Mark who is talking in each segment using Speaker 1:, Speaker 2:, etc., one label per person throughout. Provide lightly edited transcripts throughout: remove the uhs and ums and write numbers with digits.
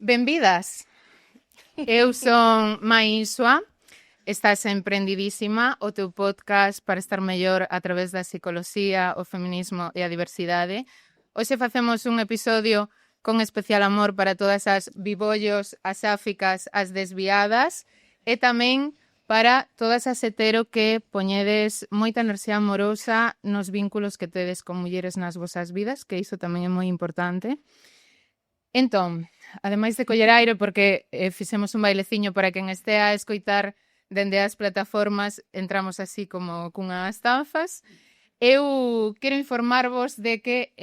Speaker 1: Benvidas. Eu son Mai Insua, estás Emprendidísima, o teu podcast para estar mellor a través da psicoloxía, o feminismo e a diversidade. Hoxe facemos un episodio con especial amor para todas as bibollos, as áficas, as desviadas e tamén para todas as hetero que poñedes moita enerxía amorosa nos vínculos que tedes con mulleres nas vosas vidas, que iso tamén é moi importante. Entón, ademais de coller aire, porque fixemos un baileciño para quen estea a escoitar dende as plataformas, entramos así como cunhas tanzas. Eu quero informarvos de que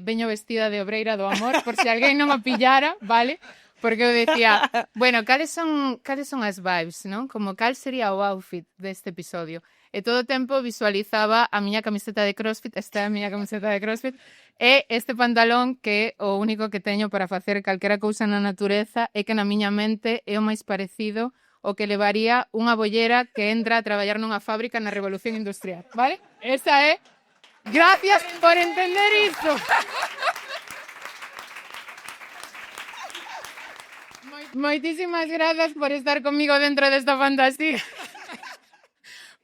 Speaker 1: veño vestida de obreira do amor, por se alguén non a pillara, vale? Porque eu decía, bueno, cales son as vibes, non? Como cal sería o outfit deste episodio. E todo o tempo visualizaba a miña camiseta de CrossFit, esta é a miña camiseta de CrossFit, e este pantalón que é o único que teño para facer calquera cousa na natureza e que na miña mente é o máis parecido o que levaría unha bollera que entra a traballar nunha fábrica na Revolución Industrial, vale? Esa é. Gracias por entender isto. Moitísimas grazas por estar comigo dentro desta fantasía.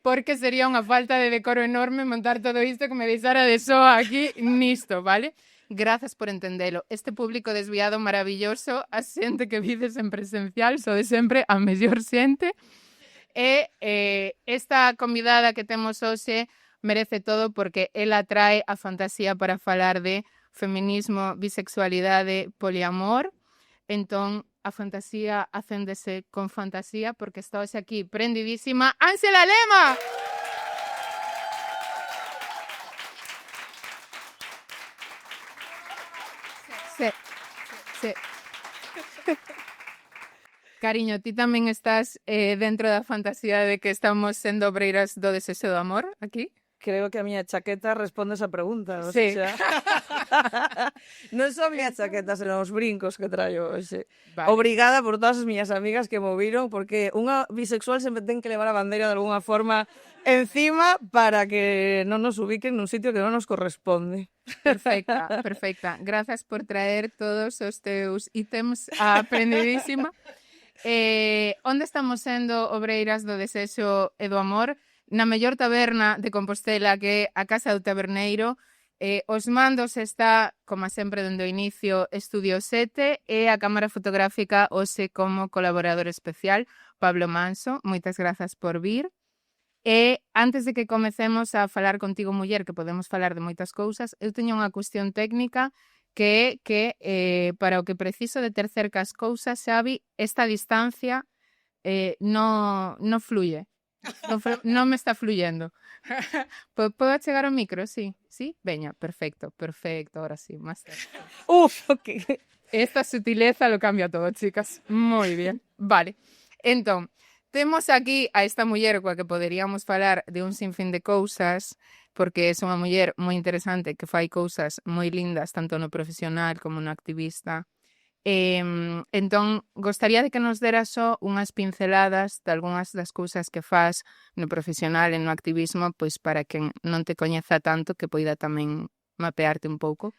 Speaker 1: Porque sería unha falta de decoro enorme montar todo isto que me deixara de soa aquí nisto, vale? Grazas por entendelo. Este público desviado maravilloso, a xente que vides en presencial, so de sempre a mellor xente. E esta convidada que temos hoxe merece todo porque ela trae a fantasía para falar de feminismo, bisexualidade, poliamor. Entón, a fantasía acéndese con fantasía porque está hoxe aquí prendidísima Ángela Lema! Sí. Cariño, ti tamén estás dentro da fantasía de que estamos sendo obreiras do desexo do amor aquí?
Speaker 2: Creo que a miña chaqueta responde esa pregunta.
Speaker 1: Sí.
Speaker 2: Sea, non só a miña chaqueta, senón os brincos que traio hoxe.
Speaker 1: Vale.
Speaker 2: Obrigada por todas as miñas amigas que me viron, porque unha bisexual sempre ten que levar a bandeira de alguna forma encima para que non nos ubiquen nun sitio que non nos corresponde.
Speaker 1: Perfecta. Grazas por traer todos os teus ítems a Aprendidísima. Onde estamos sendo obreiras do desexo e do amor? Na mellor taberna de Compostela, que é a Casa do Taberneiro. Os mandos está, como sempre, dende o inicio, Estudio 7 e a cámara fotográfica hoxe como colaborador especial, Pablo Manso. Moitas grazas por vir. E antes de que comecemos a falar contigo, muller, que podemos falar de moitas cousas, eu teño unha cuestión técnica que é que para o que preciso de ter cerca as cousas, Xavi, esta distancia no fluye. Non me está fluyendo. Podo chegar ao micro? Sí? Veña, perfecto, ahora sí, más cerca.
Speaker 2: Ok.
Speaker 1: Esta sutileza lo cambia todo, chicas. Moi bien. Vale. Entón, temos aquí a esta muller coa que poderíamos falar de un sinfín de cousas, porque é unha muller moi interesante que fai cousas moi lindas, tanto no profesional como no activista. Entón, gostaría de que nos deras só unhas pinceladas de algunhas das cousas que faz no profesional e no activismo, pois para quen non te coñeza tanto que poida tamén mapearte un pouco.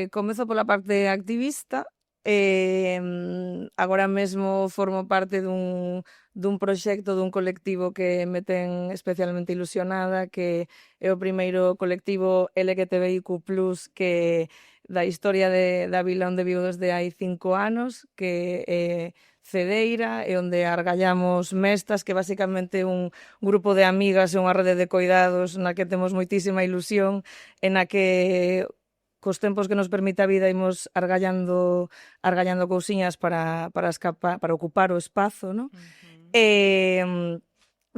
Speaker 2: Comezo pola parte activista. Agora mesmo formo parte dun proxecto, dun colectivo que me ten especialmente ilusionada, que é o primeiro colectivo LGTBIQ+, que da historia da vila onde vivo desde hai 5 anos, que é Cedeira, e onde argallamos mestas, que basicamente é un grupo de amigas e unha rede de coidados na que temos moitísima ilusión, e na que cos tempos que nos permite a vida imos argallando cousiñas para ocupar o espazo, non?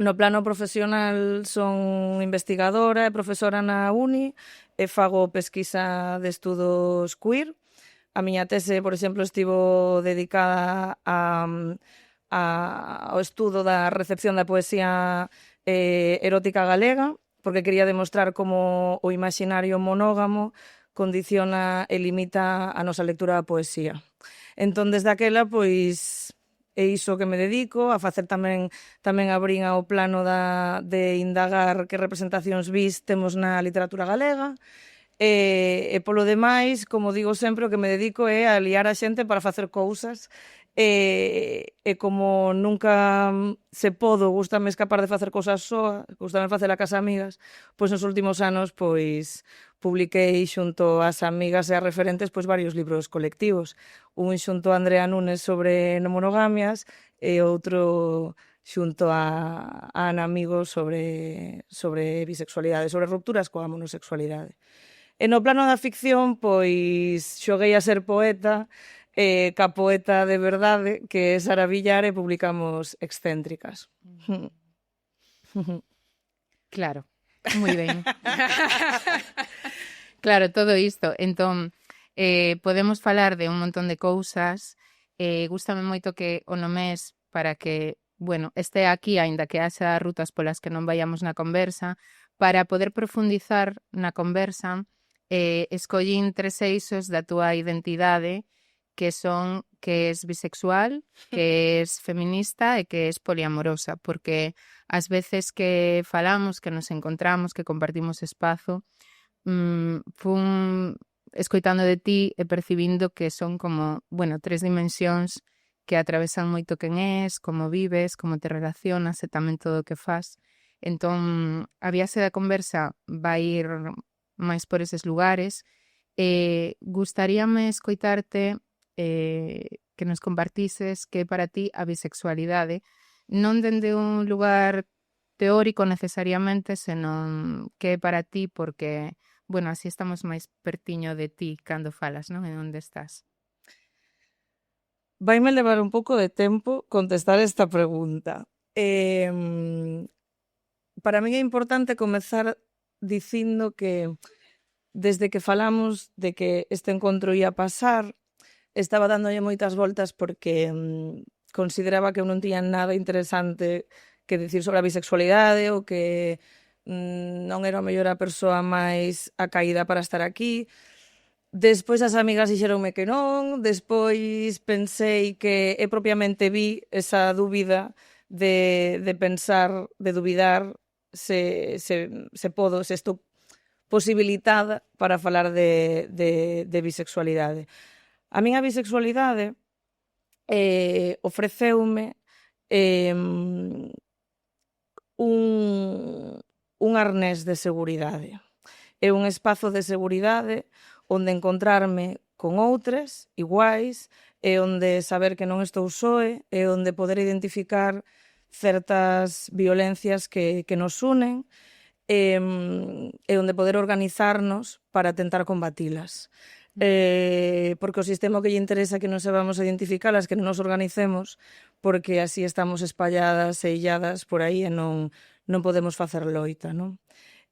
Speaker 2: No plano profesional son investigadora e profesora na uni e fago pesquisa de estudos queer. A miña tese, por exemplo, estivo dedicada ao estudo da recepción da poesía erótica galega, porque quería demostrar como o imaginario monógamo condiciona e limita a nosa lectura da poesía. Entón, desde aquela, pois, é iso que me dedico, a facer tamén abrín ao plano de indagar que representacións bis temos na literatura galega, E polo demais, como digo sempre, o que me dedico é a liar a xente para facer cousas. E como nunca se podo, gústame escapar de facer cousas soa, gústame facer a casa amigas, pois nos últimos anos pois publiquei xunto ás amigas e ás referentes pois varios libros colectivos. Un xunto a Andrea Nunes sobre non monogamias e outro xunto a Ana Amigos sobre bisexualidade, sobre rupturas coa monosexualidade. E no plano da ficción, pois xoguei a ser poeta, ca poeta de verdade, que é Sara Villar, e publicamos Excéntricas.
Speaker 1: Claro, moi ben. Claro, todo isto. Entón, podemos falar de un montón de cousas. Gústame moito que o nomes para que, bueno, este aquí, aínda que haxa rutas polas que non vayamos na conversa, para poder profundizar na conversa, escollín 3 eixos da túa identidade, que son que es bisexual, que es feminista e que es poliamorosa, porque as veces que falamos, que nos encontramos, que compartimos espazo, fun escoitando de ti e percibindo que son como, bueno, 3 dimensións que atravesan moito quen és, como vives, como te relacionas e tamén todo o que fas. Entón, a viaxe da conversa vai ir máis por eses lugares. Gustaríame escoitarte que nos compartises que é para ti a bisexualidade, non dende un lugar teórico necesariamente, senón que é para ti porque, bueno, así estamos máis pertiño de ti cando falas, non? En onde estás?
Speaker 2: Vaime levar un pouco de tempo contestar esta pregunta. Para min é importante comezar dicindo que desde que falamos de que este encontro ia pasar, estaba dándolle moitas voltas porque consideraba que eu non tiña nada interesante que dicir sobre a bisexualidade ou que non era a mellor a persoa máis acaída para estar aquí. Despois as amigas dixeronme que non, despois pensei que propiamente vi esa dúbida de pensar, de dubidar se estou posibilitada para falar de bisexualidade. A miña bisexualidade ofreceume un arnés de seguridade. É un espazo de seguridade onde encontrarme con outras iguais, e onde saber que non estou soe, e onde poder identificar certas violencias que nos unen, e onde poder organizarnos para tentar combatilas. Porque o sistema que lle interesa que non sabamos identificalas, que non nos organicemos, porque así estamos espalladas e illadas por aí e non podemos facer loita, non?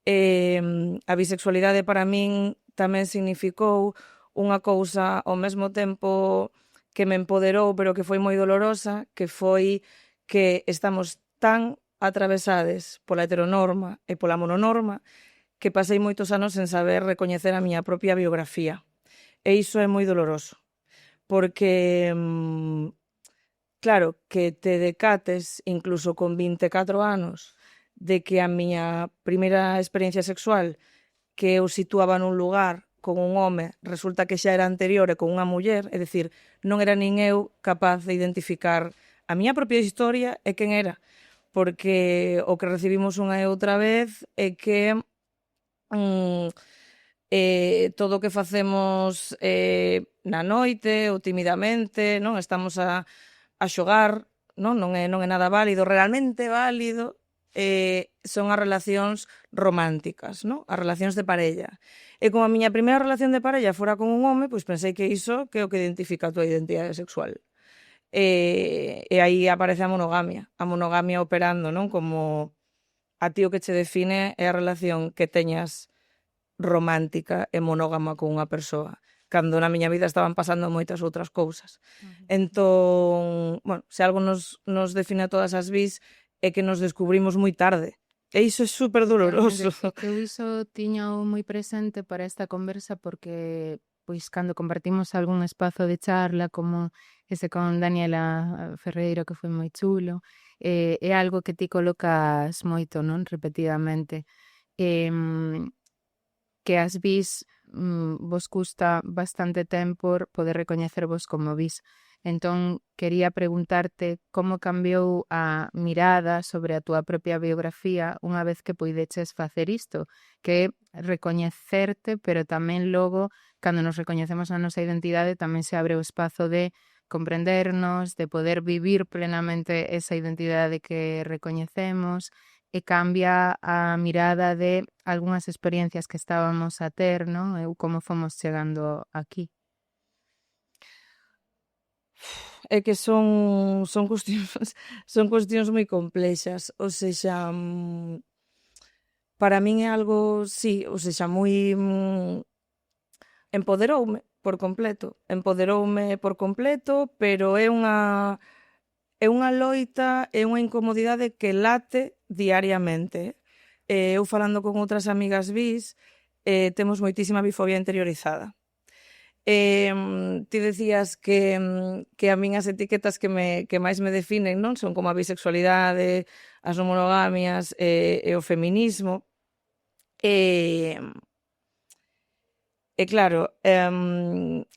Speaker 2: A bisexualidade para min tamén significou unha cousa ao mesmo tempo que me empoderou, pero que foi moi dolorosa, que foi que estamos tan atravesades pola heteronorma e pola mononorma que pasei moitos anos sen saber recoñecer a miña propia biografía. E iso é moi doloroso, porque, claro, que te decates, incluso con 24 anos, de que a miña primeira experiencia sexual, que eu situaba nun lugar con un home, resulta que xa era anterior e con unha muller, é dicir, non era nin eu capaz de identificar a miña propia historia e quen era, porque o que recibimos unha e outra vez é que todo o que facemos na noite ou timidamente, non estamos a xogar, non é nada válido, realmente válido son as relacións románticas, non? As relacións de parella. E como a miña primeira relación de parella fora con un home, pois pensei que iso que é o que identifica a tua identidade sexual. E aí aparece a monogamia operando, non? Como a ti o que che define é a relación que teñas romántica e monógama con unha persoa, cando na miña vida estaban pasando moitas outras cousas. Entón, bueno, se algo nos define a todas as bis é que nos descubrimos moi tarde. E iso é super doloroso.
Speaker 1: Eu iso tiño moi presente para esta conversa porque, pois, cando compartimos algún espazo de charla como ese con Daniela Ferreiro, que foi moi chulo, é algo que ti colocas moito, non? Repetidamente. Que as bis vos custa bastante tempo poder recoñecervos como vis. Entón, quería preguntarte como cambiou a mirada sobre a túa propia biografía unha vez que puideches facer isto, que é recoñecerte, pero tamén logo, cando nos recoñecemos a nosa identidade, tamén se abre o espazo de comprendernos, de poder vivir plenamente esa identidade que recoñecemos, e cambia a mirada de algunhas experiencias que estábamos a ter, non? E como fomos chegando aquí.
Speaker 2: É que son cuestións son cuestións moi complexas, ou sexa, para min é algo, sí, ou sexa, moi empoderoume por completo, pero é unha loita, é unha incomodidade que late diariamente. Eu falando con outras amigas bis, temos moitísima bifobia interiorizada. Ti decías que a min as etiquetas que máis me definen, non, son como a bisexualidade, as non monogamias e o feminismo. E claro,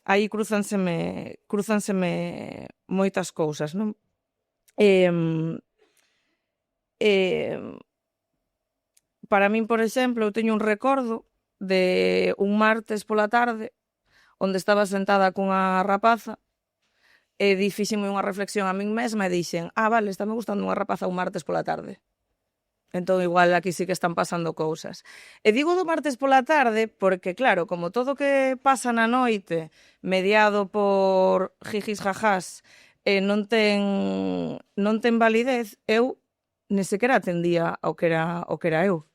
Speaker 2: aí crúzanseme moitas cousas, non? Para min, por exemplo, eu teño un recordo de un martes pola tarde onde estaba sentada cunha rapaza e fíxenme unha reflexión a min mesma e dixen, vale, está me gustando unha rapaza un martes pola tarde. Entón, igual, aquí sí que están pasando cousas. E digo do martes pola tarde porque, claro, como todo o que pasa na noite, mediado por jijis jajás, non ten validez, eu ni sequera atendía ao que era eu.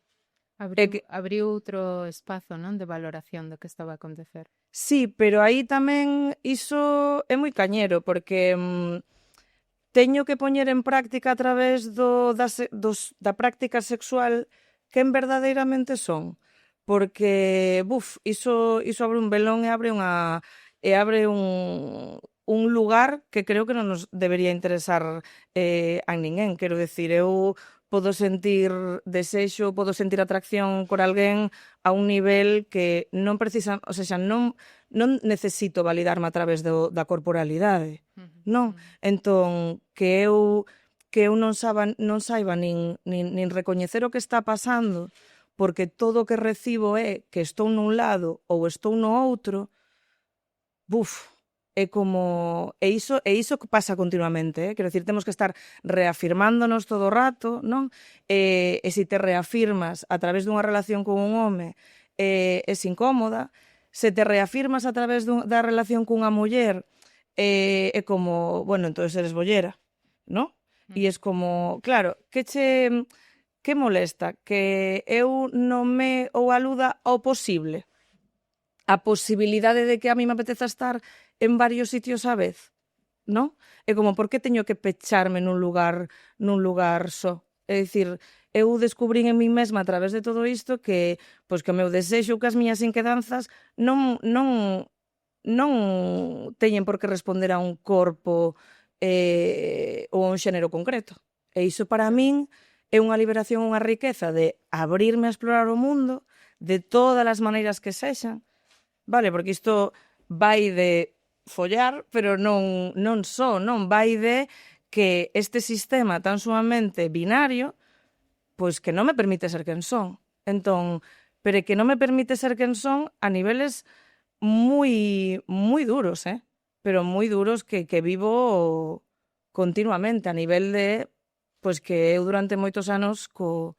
Speaker 1: Abriu outro espazo, non, de valoración do que estaba a acontecer.
Speaker 2: Sí, pero aí tamén iso é moi cañero, porque teño que poñer en práctica a través da práctica sexual quen verdadeiramente son. Porque, iso abre un velón e abre un lugar que creo que non nos debería interesar a ninguén. Quero decir, eu podo sentir desexo, podo sentir atracción por alguén a un nivel que non precisa, ou seja, non necesito validarme a través da corporalidade, non? Entón, que eu non saiba nin recoñecer o que está pasando, porque todo o que recibo é que estou nun lado ou estou no outro, é como... E iso que pasa continuamente, quero dicir, temos que estar reafirmándonos todo o rato, non? E se te reafirmas a través dunha relación con un home é incómoda, se te reafirmas a través da relación cunha muller é como, bueno, entonces eres bollera, non? E é como, claro, que molesta? Que eu non me ou aluda ao posible? A posibilidade de que a mí me apeteza estar en varios sitios á vez, non? É como, por que teño que pecharme nun lugar só? É dicir, eu descubrín en mí mesma a través de todo isto que o meu desexo, que as miñas inquedanzas non teñen por que responder a un corpo ou a un xénero concreto. E iso para min é unha liberación, unha riqueza de abrirme a explorar o mundo de todas as maneiras que sexan, vale? Porque isto vai de follar, pero non só, non? Vai de que este sistema tan sumamente binario, pois que non me permite ser quen son. Entón, pero que non me permite ser quen son a niveles moi duros, pero moi duros que vivo continuamente, a nivel de pois que eu durante moitos anos coa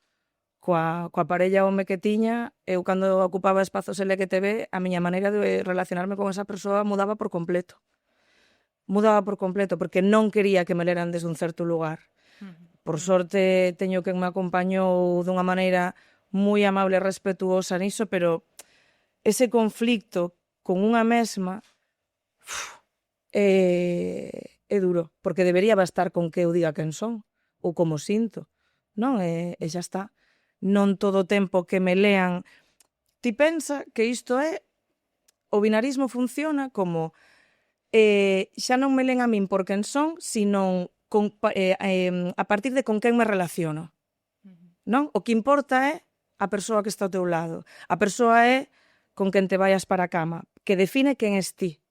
Speaker 2: parella home que tiña, eu cando ocupaba espazos LGTB, a miña maneira de relacionarme con esa persoa mudaba por completo, porque non quería que me leran desde un certo lugar. Por sorte, teño quen me acompañou dunha maneira moi amable e respetuosa niso, pero ese conflicto con unha mesma é duro, porque debería bastar con que eu diga quen son ou como sinto, non? E xa está. Non todo o tempo que me lean. Ti pensa que isto é... O binarismo funciona como xa non me len a min por quen son, sino a partir de con quen me relaciono. Non? O que importa é a persoa que está ao teu lado. A persoa é con quen te vayas para a cama, que define quen es ti.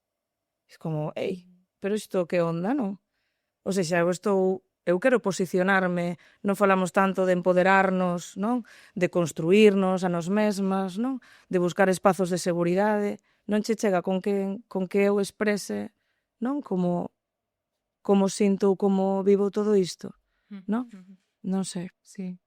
Speaker 2: É como, ei, pero isto que onda, non? Ou seja, eu quero posicionarme, non falamos tanto de empoderarnos, non? De construirnos a nós mesmas, non? De buscar espazos de seguridade, non che chega con que eu exprese, non? Como sinto ou como vivo todo isto, non? Non sei.
Speaker 1: Sí.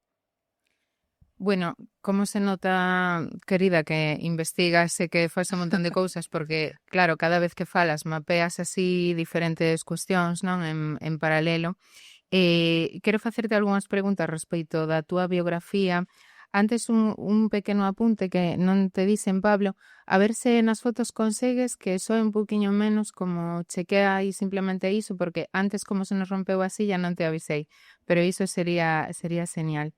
Speaker 1: Bueno, como se nota, querida, que investigas e que faz un montón de cousas, porque, claro, cada vez que falas mapeas así diferentes cuestións, non? En paralelo. Quero facerte algunhas preguntas respecto da túa biografía. Antes un pequeno apunte que non te dicen, Pablo, a ver se nas fotos consegues que soe un poquinho menos, como chequea aí simplemente iso, porque antes como se nos rompeu a silla non te avisei, pero iso sería señal.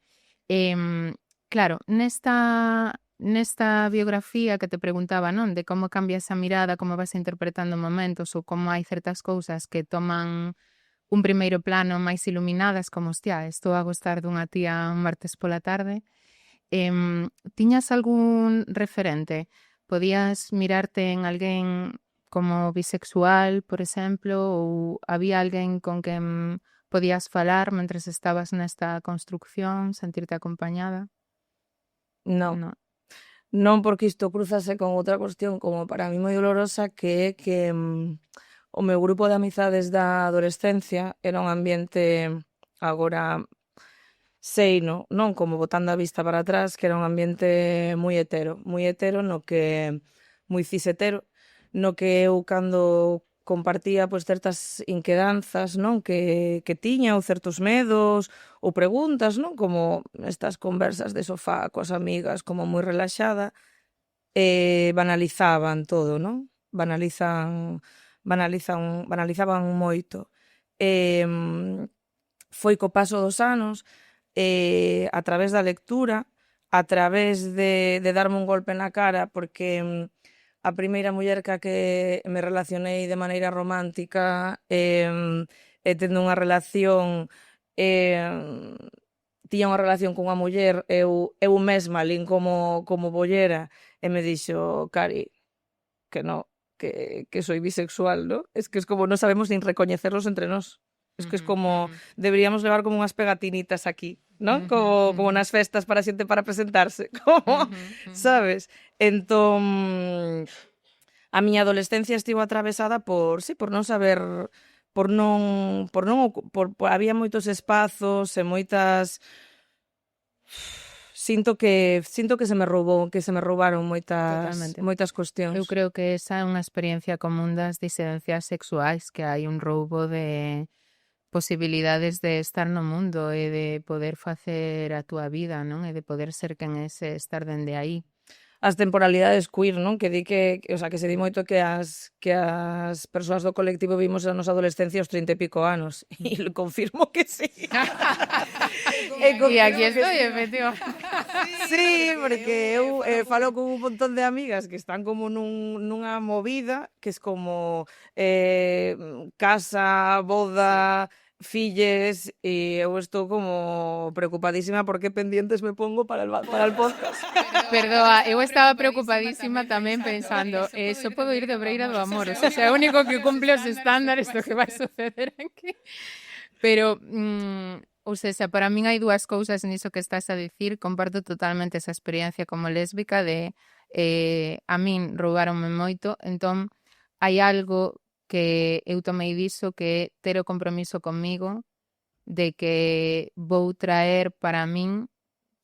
Speaker 1: Claro, nesta biografía que te preguntaba, non? De como cambia esa mirada, como vas interpretando momentos ou como hai certas cousas que toman un primeiro plano máis iluminadas, como, hostia, estou a gostar dunha tía un martes pola tarde. Tiñas algún referente? Podías mirarte en alguén como bisexual, por exemplo, ou había alguén con quen podías falar mentres estabas nesta construcción, sentirte acompañada?
Speaker 2: Non.
Speaker 1: No.
Speaker 2: Non, porque isto crúzase con outra cuestión como para mí moi dolorosa, que é que o meu grupo de amizades da adolescencia era un ambiente, agora sei, non como botando a vista para atrás, que era un ambiente moi hetero no que moi cis-hetero, no que eu cando compartía pois certas inquedanzas, non, que tiña ou certos medos ou preguntas, non, como estas conversas de sofá coas amigas como moi relaxada, banalizaban todo, non? Banalizaban moito. Foi co paso dos anos, a través da lectura, a través de darme un golpe na cara, porque a primeira muller ca que me relacionei de maneira romántica e tendo unha relación tiña unha relación cunha muller, eu mesma lín como bollera e me dixo, Cari, que no, que soy bisexual, ¿no? Es que es como no sabemos nin recoñecerlos entre nós. Es que es como, deberíamos levar como unhas pegatinitas aquí, ¿no? Como nas festas para xente para presentarse, como, sabes? Entón, a miña adolescencia estivo atravesada por non saber, había moitos espazos e moitas, sinto que se me roubaron
Speaker 1: Totalmente.
Speaker 2: moitas cuestións.
Speaker 1: Eu creo que esa é unha experiencia común das disidencias sexuais, que hai un roubo de posibilidades de estar no mundo e de poder facer a túa vida, non? E de poder ser quen és e estar dende aí.
Speaker 2: As temporalidades queer, non? Que di o sea, que se di moito que as persoas do colectivo vimos a nosa adolescencia aos 30 e pico anos. E confirmo que sí.
Speaker 1: E aquí estoy, efectivamente.
Speaker 2: Sí, porque eu falo con un montón de amigas que están como nunha movida que es como casa, boda, filles, e eu estou como preocupadísima porque pendientes me pongo para el podcast.
Speaker 1: Perdoa, eu estaba preocupadísima tamén pensando, só podo ir de Obreira do Amor, o sea, o único que cumple os estándares do que vai suceder aquí. Pero, ou seja, para min hai dúas cousas niso que estás a dicir, comparto totalmente esa experiencia como lésbica de a min roubaronme moito, entón hai algo que eu tomei diso que é ter o compromiso comigo de que vou traer para min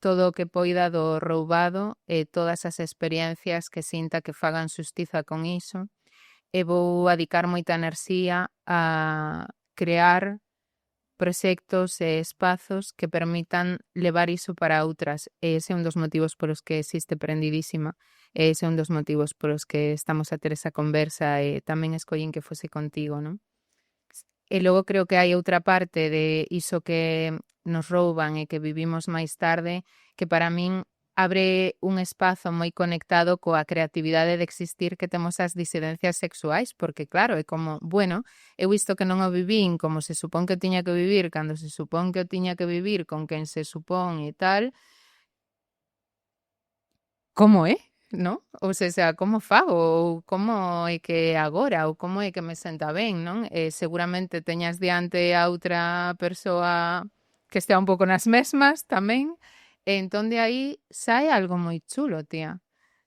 Speaker 1: todo o que poida do roubado e todas as experiencias que sinta que fagan xustiza con iso e vou adicar moita enerxía a crear proxectos e espazos que permitan levar iso para outras. E ese é un dos motivos polos que existe Prendidísima. E ese é un dos motivos polos que estamos a ter esa conversa e tamén escollín que fose contigo, non? E logo creo que hai outra parte de iso que nos rouban e que vivimos máis tarde, que para min abre un espazo moi conectado coa creatividade de existir que temos as disidencias sexuais, porque claro, é como, bueno, eu isto que non o vivín como se supón que o tiña que vivir, cando se supón que o tiña que vivir con quen se supón e tal, como é? non? Ou seja, como fago, ou como é que é agora, ou como é que me senta ben, non? Seguramente teñas diante a outra persoa que estea un pouco nas mesmas tamén, e entón de aí sae algo moi chulo, tía.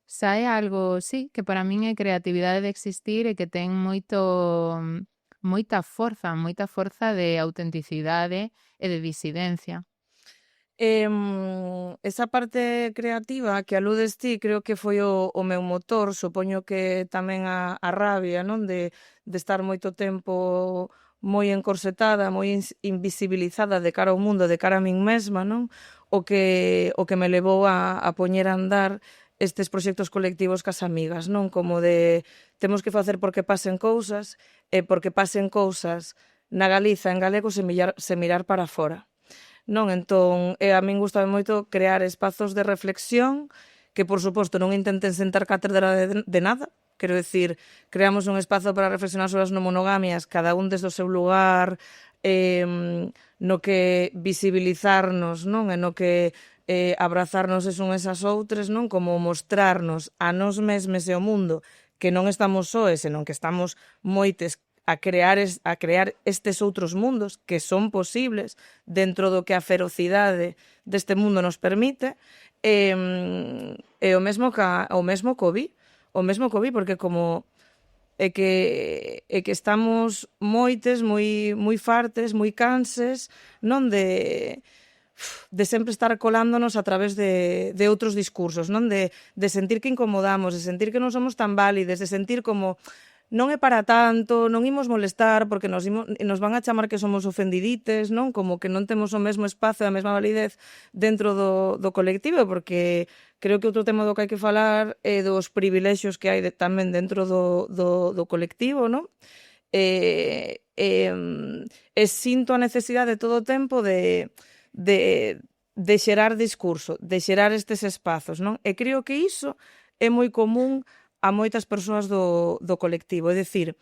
Speaker 1: Sae algo, sí, que para min é creatividade de existir e que ten moita forza de autenticidade e de disidencia.
Speaker 2: Esa parte creativa que aludes ti creo que foi o meu motor, supoño que tamén a rabia, non? De estar moito tempo moi encorsetada, moi invisibilizada de cara ao mundo, de cara a min mesma, non? O que me levou a poñer a andar estes proxectos colectivos cas amigas, non? Como de temos que facer porque pasen cousas e porque pasen cousas na Galiza en galego se mirar para fora. Non, entón, a min gustame moito crear espazos de reflexión que, por suposto, non intenten sentar cátedra de nada. Quero dicir, creamos un espazo para reflexionar sobre as non monogamias, cada un desde o seu lugar, no que visibilizarnos, non? E no que abrazarnos es un esas outras, non? Como mostrarnos a nós mesmes e ao mundo que non estamos soes, senón que estamos moites a crear estes outros mundos que son posibles dentro do que a ferocidade deste mundo nos permite, e o mesmo COVID, porque como é que estamos moites, moi fartes, moi canses, non de sempre estar colándonos a través de outros discursos, non de sentir que incomodamos, de sentir que non somos tan válides, de sentir como non é para tanto, non imos molestar porque nos van a chamar que somos ofendidites, non? Como que non temos o mesmo espazo e a mesma validez dentro do colectivo, porque creo que outro tema do que hai que falar é dos privilexios que hai tamén dentro do colectivo, non? E sinto a necesidade todo o tempo de xerar discurso, de xerar estes espazos, non? E creo que iso é moi común a moitas persoas do colectivo. É dicir,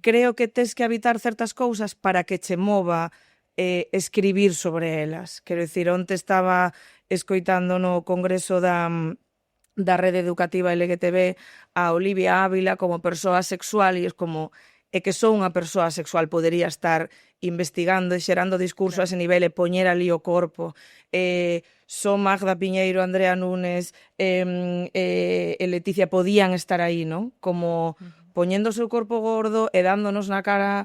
Speaker 2: creo que tes que habitar certas cousas para que che mova escribir sobre elas. Quero dicir, onte estaba escoitando no congreso da Rede Educativa LGTB a Olivia Ávila como persoa sexual e é como é que sou unha persoa sexual, podería estar investigando e xerando discurso a ese nivel e poñer ali o corpo. Só Magda Piñeiro, Andrea Núñez e Leticia podían estar aí, non? Como poñendo o seu corpo gordo e dándonos na cara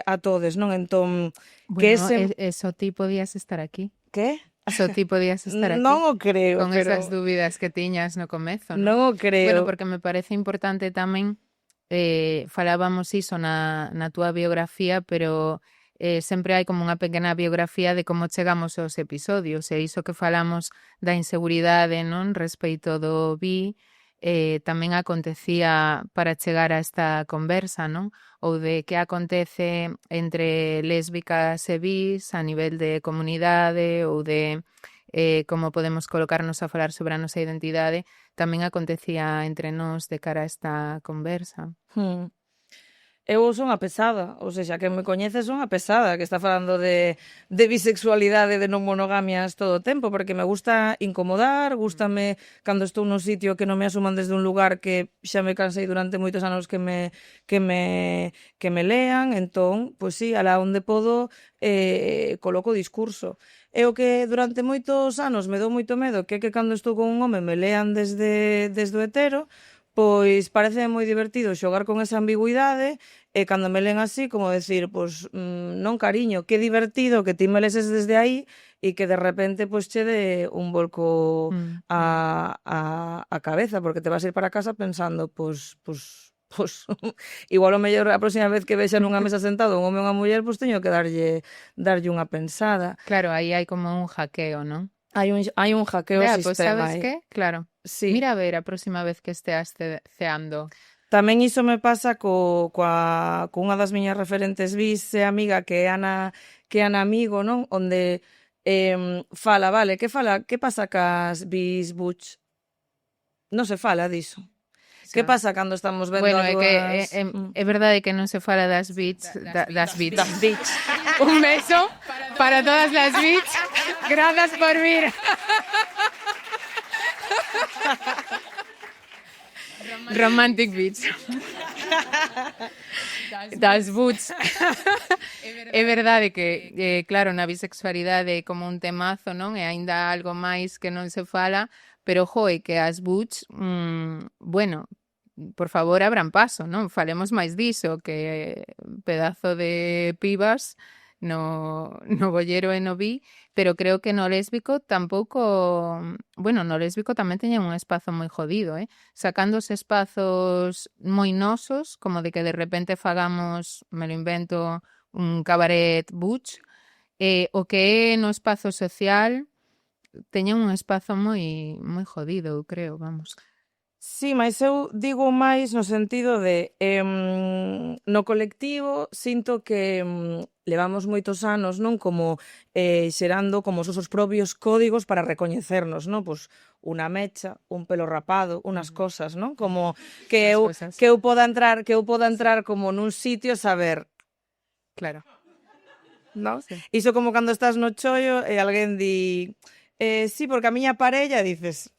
Speaker 2: a todes, non? Entón, que
Speaker 1: eso ti podías estar aquí.
Speaker 2: Que?
Speaker 1: Eso ti podías estar aquí.
Speaker 2: Non o creo,
Speaker 1: con esas dúbidas que tiñas no comezo, non?
Speaker 2: Non o creo.
Speaker 1: Bueno, porque me parece importante tamén falábamos iso na túa biografía, pero sempre hai como unha pequena biografía de como chegamos aos episodios, e iso que falamos da inseguridade, non? Respecto do bi, tamén acontecía para chegar a esta conversa, non? Ou de que acontece entre lésbicas e bis a nivel de comunidade, ou de como podemos colocarnos a falar sobre a nosa identidade, tamén acontecía entre nós de cara a esta conversa.
Speaker 2: Eu son a pesada, ou seja, que me coñece son a pesada, que está falando de bisexualidade, de non monogamias todo o tempo, porque me gusta incomodar, gústame cando estou nun sitio que non me asuman desde un lugar que xa me cansei durante moitos anos que me lean, entón, pois sí, alá onde podo coloco discurso. E o que durante moitos anos me dou moito medo, que é que cando estou con un home me lean desde o hetero, pois parece moi divertido xogar con esa ambigüidade e cando me len así, como decir, pois non cariño, que divertido que ti me leses desde aí e que de repente pois che dé un volco a cabeza, porque te vas a ir para casa pensando, pois igual o mellor a próxima vez que vexa nunha mesa sentado un home ou unha muller, pois teño que darlle unha pensada.
Speaker 1: Claro, aí hai como un hackeo, non?
Speaker 2: Hai un hackeo ao sistema.
Speaker 1: Pois sabes que? Claro.
Speaker 2: Sí.
Speaker 1: Mira a ver a próxima vez que esteas ceando.
Speaker 2: Tamén iso me pasa cunha das miñas referentes bis e amiga que é Ana Amigo, non? Onde fala, vale, que pasa cas bis butch? Non se fala diso. Que pasa cando estamos vendo
Speaker 1: bueno,
Speaker 2: algo?
Speaker 1: Bueno, é verdade que non se fala das bits. Un beso para todas las bits. Gracias por vir. Romantic Beach. Das Butch. É verdade que, claro, na bisexualidade é como un temazo, non? E aínda algo máis que non se fala, pero, joe, que as Butch, bueno, por favor, abran paso, non? Falemos máis diso, que pedazo de pibas no bollero e no bi, pero creo que no lésbico tampouco, bueno, no lésbico tamén teñen un espazo moi jodido, sacando os espazos moi nosos, como de que de repente fagamos, me lo invento, un cabaret butch, o que é no espazo social teñen un espazo moi moi jodido, eu creo, vamos.
Speaker 2: Sí, mais eu digo máis no sentido de no colectivo sinto que levamos moitos anos, non, como xerando como os nosos propios códigos para recoñecernos, non? Pois unha mecha, un pelo rapado, unas cosas, non? Como que eu poda entrar como nun sitio e saber,
Speaker 1: Claro.
Speaker 2: non?
Speaker 1: Sí.
Speaker 2: Iso como cando estás no chollo e alguén di sí, porque a miña parella, dices,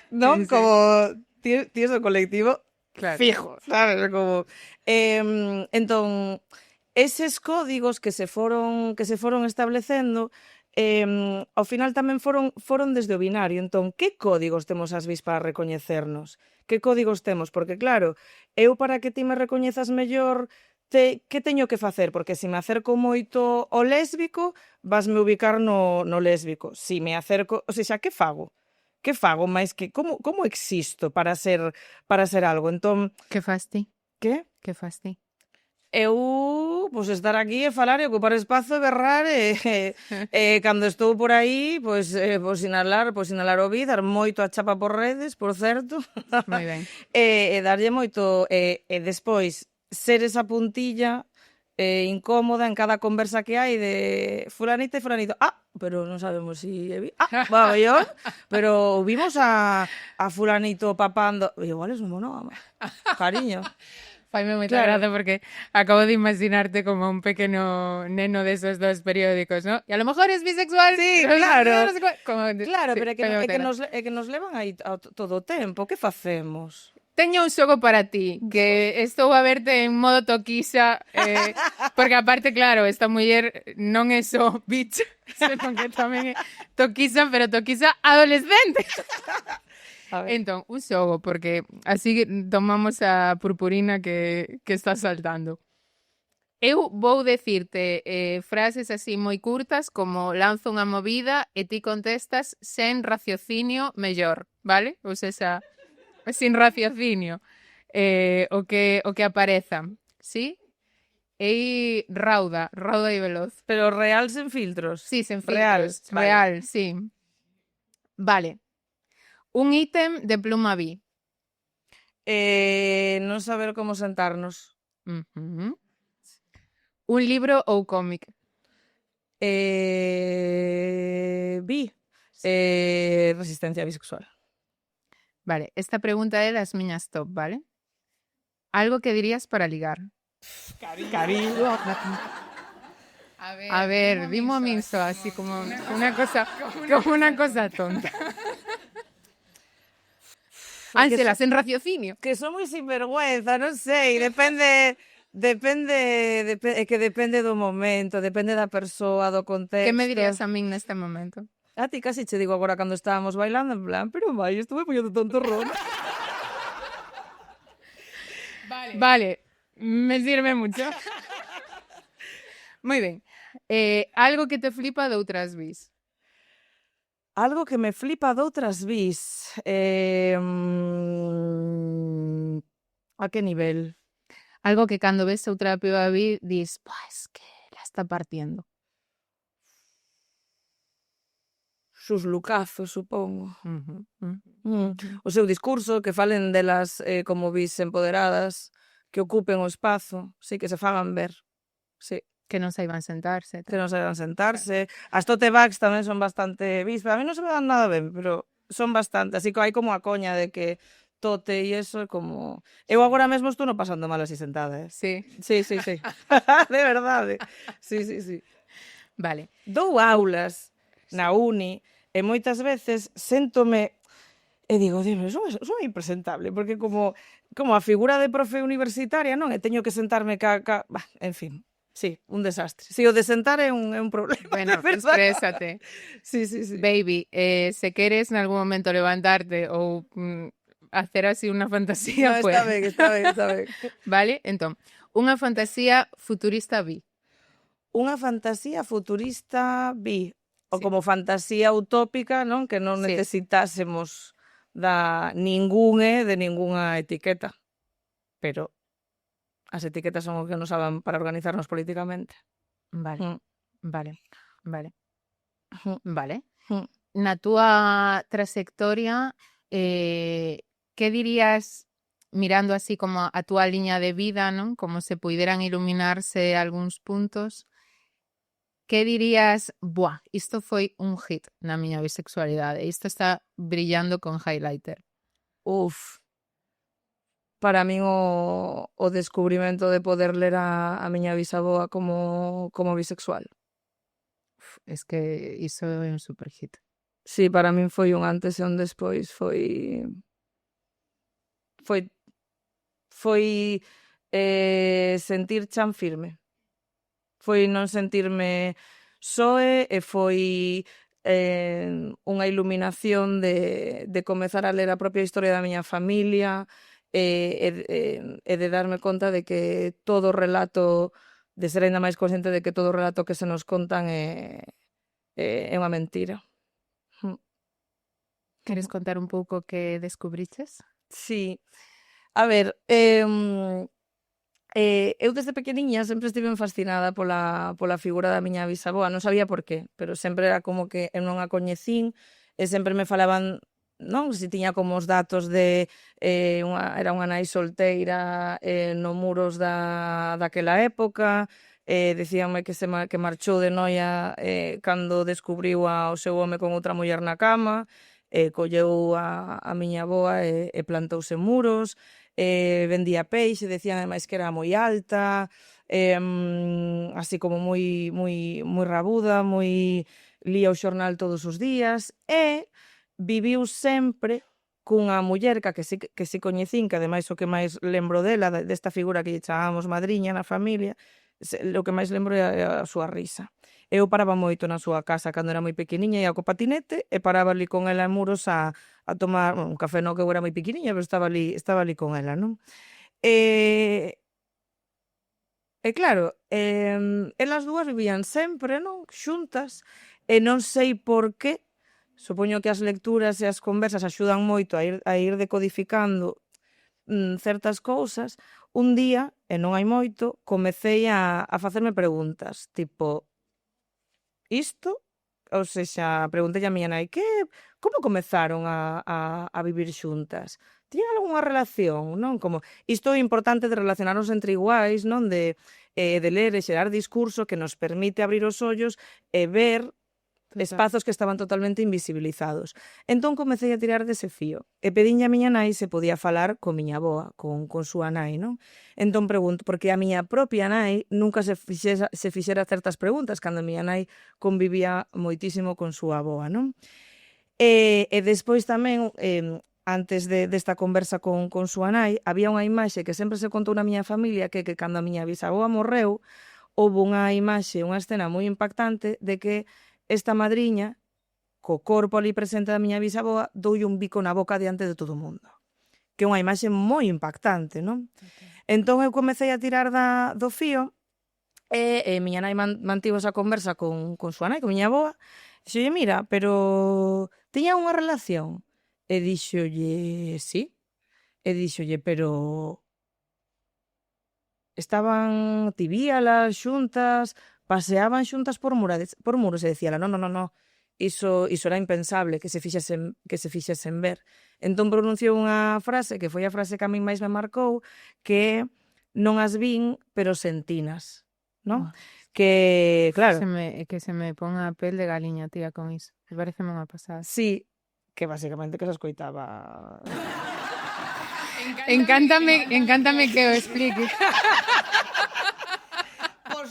Speaker 2: non?
Speaker 1: Sí.
Speaker 2: Como tíos do colectivo,
Speaker 1: Claro.
Speaker 2: fijo, sabes? Como entón, eses códigos que se foron establecendo, ao final tamén foron desde o binario. Entón, que códigos temos as bis para recoñecernos? Que códigos temos? Porque claro, eu para que ti me recoñezas mellor, que teño que facer? Porque se me acerco moito ao lésbico, vasme ubicar no lésbico. Si me acerco, o sea, que fago? Que fago máis que como existo para ser algo? Entón,
Speaker 1: Que fas ti?
Speaker 2: que?
Speaker 1: Que fas ti?
Speaker 2: Eu, pois, estar aquí e falar e ocupar espazo e berrar e cando estou por aí, pois sinalar o vi, dar moito a chapa por redes, por certo.
Speaker 1: Moi ben.
Speaker 2: E darlle moito e despois ser esa puntilla incómoda en cada conversa que hai de fulanita e fulanito. Pero non sabemos si é bi. Va, mellor, pero vimos a fulanito papando. Igual é un monógamo. Cariño.
Speaker 1: Faime moita graza porque acabo de imaginarte como un pequeno neno de esos dos periódicos, ¿no? Y a lo mejor es bisexual.
Speaker 2: Sí, claro.
Speaker 1: Claro,
Speaker 2: Pero é que nos levan aí todo o tempo. Que facemos?
Speaker 1: Teño un xogo para ti, que estou a verte en modo toquisa, porque aparte, claro, esta muller non é só bitch, senón que tamén é toquisa, pero toquisa adolescente. Entón, un xogo, porque así tomamos a purpurina que está saltando. Eu vou decirte frases así moi curtas, como lanzo unha movida e ti contestas sen raciocinio mellor, vale? Ou seja, sin raciocinio, o que apareza, sí? E rauda e veloz.
Speaker 2: Pero real sen filtros?
Speaker 1: Sí, sen filtros. Real, sí. Vale. Un ítem de Pluma Bi.
Speaker 2: Non saber como sentarnos.
Speaker 1: Un libro ou cómic.
Speaker 2: Bi. Resistencia bisexual.
Speaker 1: Vale, esta pregunta é das miñas top, vale? Algo que dirías para ligar.
Speaker 2: Cariño.
Speaker 1: A ver, dimo minso, así como una cosa tonta. Ángela, sen raciocinio.
Speaker 2: Que son moi sinvergüenza, non sei, depende do momento, depende da persoa, do contexto.
Speaker 1: Que me dirías a min neste momento?
Speaker 2: A ti casi che digo agora cando estábamos bailando, en plan, pero vai, estuve poñendo tontorrón.
Speaker 1: Vale, me sirve mucho. Moi ben. Algo que te flipa de outras bis.
Speaker 2: Algo que me flipa de outras bis. A que nivel?
Speaker 1: Algo que cando ves outra piba bi dis, es que la está partiendo.
Speaker 2: Sus lucazos, supongo. O seu discurso, que falen delas como bis empoderadas, que ocupen o espazo, sí, que se fagan ver. Sí.
Speaker 1: Que non saiban sentarse.
Speaker 2: Que non saiban sentarse. As tote bags tamén son bastante bis. A mí non se me dan nada ben, pero son bastante. Así que hai como a coña de que tote e eso é como... Eu agora mesmo estou no pasando mal así sentada,
Speaker 1: Sí.
Speaker 2: Sí. De verdade. Sí.
Speaker 1: Vale.
Speaker 2: Dou aulas na uni e moitas veces séntome E digo, Dios, son impresentable, porque como a figura de profe universitaria, non? E teño que sentarme en fin, sí, un desastre. Si o de sentar é un problema,
Speaker 1: Bueno,
Speaker 2: de verdad.
Speaker 1: exprésate.
Speaker 2: Sí, sí, sí.
Speaker 1: Baby, se queres en algún momento levantarte ou hacer así unha fantasía,
Speaker 2: No,
Speaker 1: pues.
Speaker 2: está ben.
Speaker 1: Vale, entón, unha fantasía futurista
Speaker 2: Unha fantasía futurista ou
Speaker 1: Sí.
Speaker 2: como fantasía utópica, non? Que non
Speaker 1: Sí.
Speaker 2: necesitásemos de ningunha etiqueta. Pero as etiquetas son o que nos saben para organizarnos políticamente.
Speaker 1: Vale, vale, vale,
Speaker 2: Mm.
Speaker 1: vale.
Speaker 2: Mm.
Speaker 1: Na túa trayectoria, que dirías, mirando así como a túa liña de vida, non? Como se puideran iluminarse algúns puntos, que dirías, buah, isto foi un hit na miña bisexualidade, isto está brillando con highlighter?
Speaker 2: Uf. Para min o descubrimento de poder ler a miña bisaboa como bisexual.
Speaker 1: Es que iso é un super hit.
Speaker 2: Sí, para min foi un antes e un despois, foi sentir chan firme. Foi non sentirme soe e foi unha iluminación de comezar a ler a propia historia da miña familia e de darme conta de que todo relato, de ser ainda máis consciente de que todo relato que se nos contan é unha mentira.
Speaker 1: Queres contar un pouco que descubriches?
Speaker 2: Sí. A ver, eu desde pequeniña sempre estiven fascinada pola figura da miña bisaboa, non sabía por qué, pero sempre era como que eu non a coñecín e sempre me falaban, non, si tiña como os datos de era unha nai solteira no muros daquela época, dicíanme que marchou de noia cando descubriu ao seu home con outra muller na cama, colleu a miña avoa e plantouse muros, vendía peixe, decían ademais que era moi alta, así como moi rabuda, lía o xornal todos os días e viviu sempre cunha muller que si coñecín, que ademais o que máis lembro dela, desta figura que lle chamamos madriña na familia, o que máis lembro é a súa risa. Eu paraba moito na súa casa cando era moi pequeniña, ia co patinete e paraba ali con ela en muros a tomar un café, non, que eu era moi pequeniña, pero estaba ali con ela, non? E claro, elas dúas vivían sempre, non, xuntas, e non sei por qué, supoño que as lecturas e as conversas axudan moito a ir decodificando certas cousas. Un día, e non hai moito, comecei a facerme preguntas, tipo, isto? Ou sexa, preguntei a miña nai, como comezaron a vivir xuntas? Tiñan algunha relación, non? Como, isto é importante de relacionarnos entre iguais, non? De ler e xerar discurso que nos permite abrir os ollos e ver espazos que estaban totalmente invisibilizados. Entón comecei a tirar dese fío e pediña a miña nai se podía falar con miña avoa, con súa nai, non? Entón pregunto, porque a miña propia nai nunca se fixera certas preguntas cando a miña nai convivía moitísimo con súa avoa, non? E despois tamén, antes desta conversa con súa nai, había unha imaxe que sempre se contou na miña familia que cando a miña bisaboa morreu, houve unha imaxe, unha escena moi impactante de que esta madriña, co corpo ali presente da miña bisaboa, doulle un bico na boca diante de todo o mundo. Que é unha imaxe moi impactante, non? Entón eu comecei a tirar do fío e miña nai mantivo esa conversa con súa nai, con miña avoa, e dixolle, mira, pero tiña unha relación? E dixolle, sí. E dixolle, pero estaban, ti víalas xuntas, paseaban xuntas por muros, e decía ela, non, iso era impensable que se fixesen ver. Entón pronunciou unha frase, que foi a frase que a min máis me marcou, que non as vin, pero sentinas, non? Que, claro,
Speaker 1: Que se me ponga a pel de galiña, tía, con iso. Me parece unha pasada.
Speaker 2: sí, que basicamente que se escoitaba.
Speaker 1: Encántame que o expliques.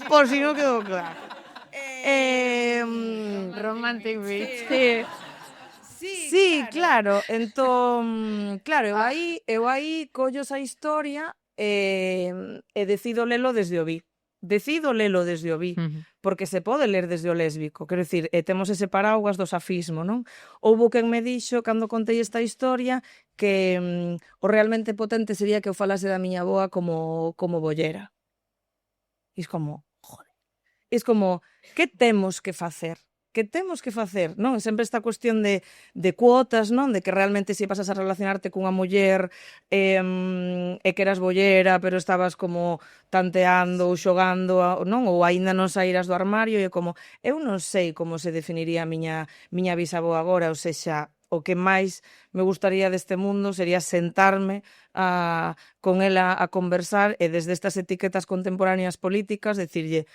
Speaker 2: Por si non quedou claro.
Speaker 1: Romantic Beach.
Speaker 2: Sí. Sí, claro. Entón, claro, eu aí collo esa historia e decido lelo desde o bi. Decido lelo desde o bi, porque se pode ler desde o lésbico. Quero dicir, temos ese paraugas do safismo, non? Houbo quen me dixo, cando contei esta historia, que o realmente potente sería que eu falase da miña avoa como bollera. E es como, joder. Es como, que temos que facer? Que temos que facer, non? Sempre esta cuestión de cuotas, non? De que realmente se pasas a relacionarte cunha muller e que eras bollera, pero estabas como tanteando ou xogando, non? Ou aínda non saíras do armario, e como, eu non sei como se definiría a miña bisavoa agora, ou sexa, o que máis me gustaría deste mundo sería sentarme con ela a conversar e desde estas etiquetas contemporáneas políticas decirlle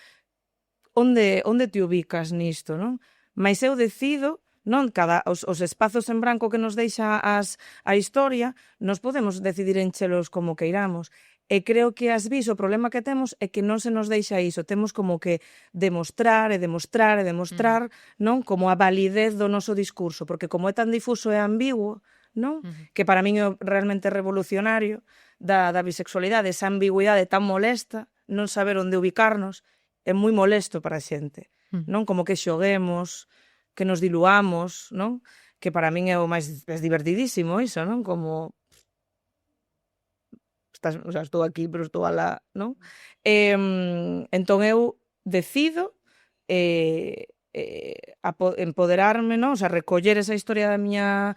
Speaker 2: onde te ubicas nisto, non? Mais eu decido, non? Os espazos en branco que nos deixa a historia, nos podemos decidir enchelos como queiramos. E creo que as bis o problema que temos é que non se nos deixa iso, temos como que demostrar e demostrar e demostrar, non? Como a validez do noso discurso, porque como é tan difuso e ambiguo, non? Que para min é realmente revolucionario da bisexualidade, esa ambigüidade tan molesta, non saber onde ubicarnos, é moi molesto para a xente, non? Como que xoguemos, que nos diluamos, non? Que para min é o máis divertidísimo iso, non? Como o sea, estou aquí, pero estou alá, non? Entón eu decido empoderarme, non? O sea, recoller esa historia da miña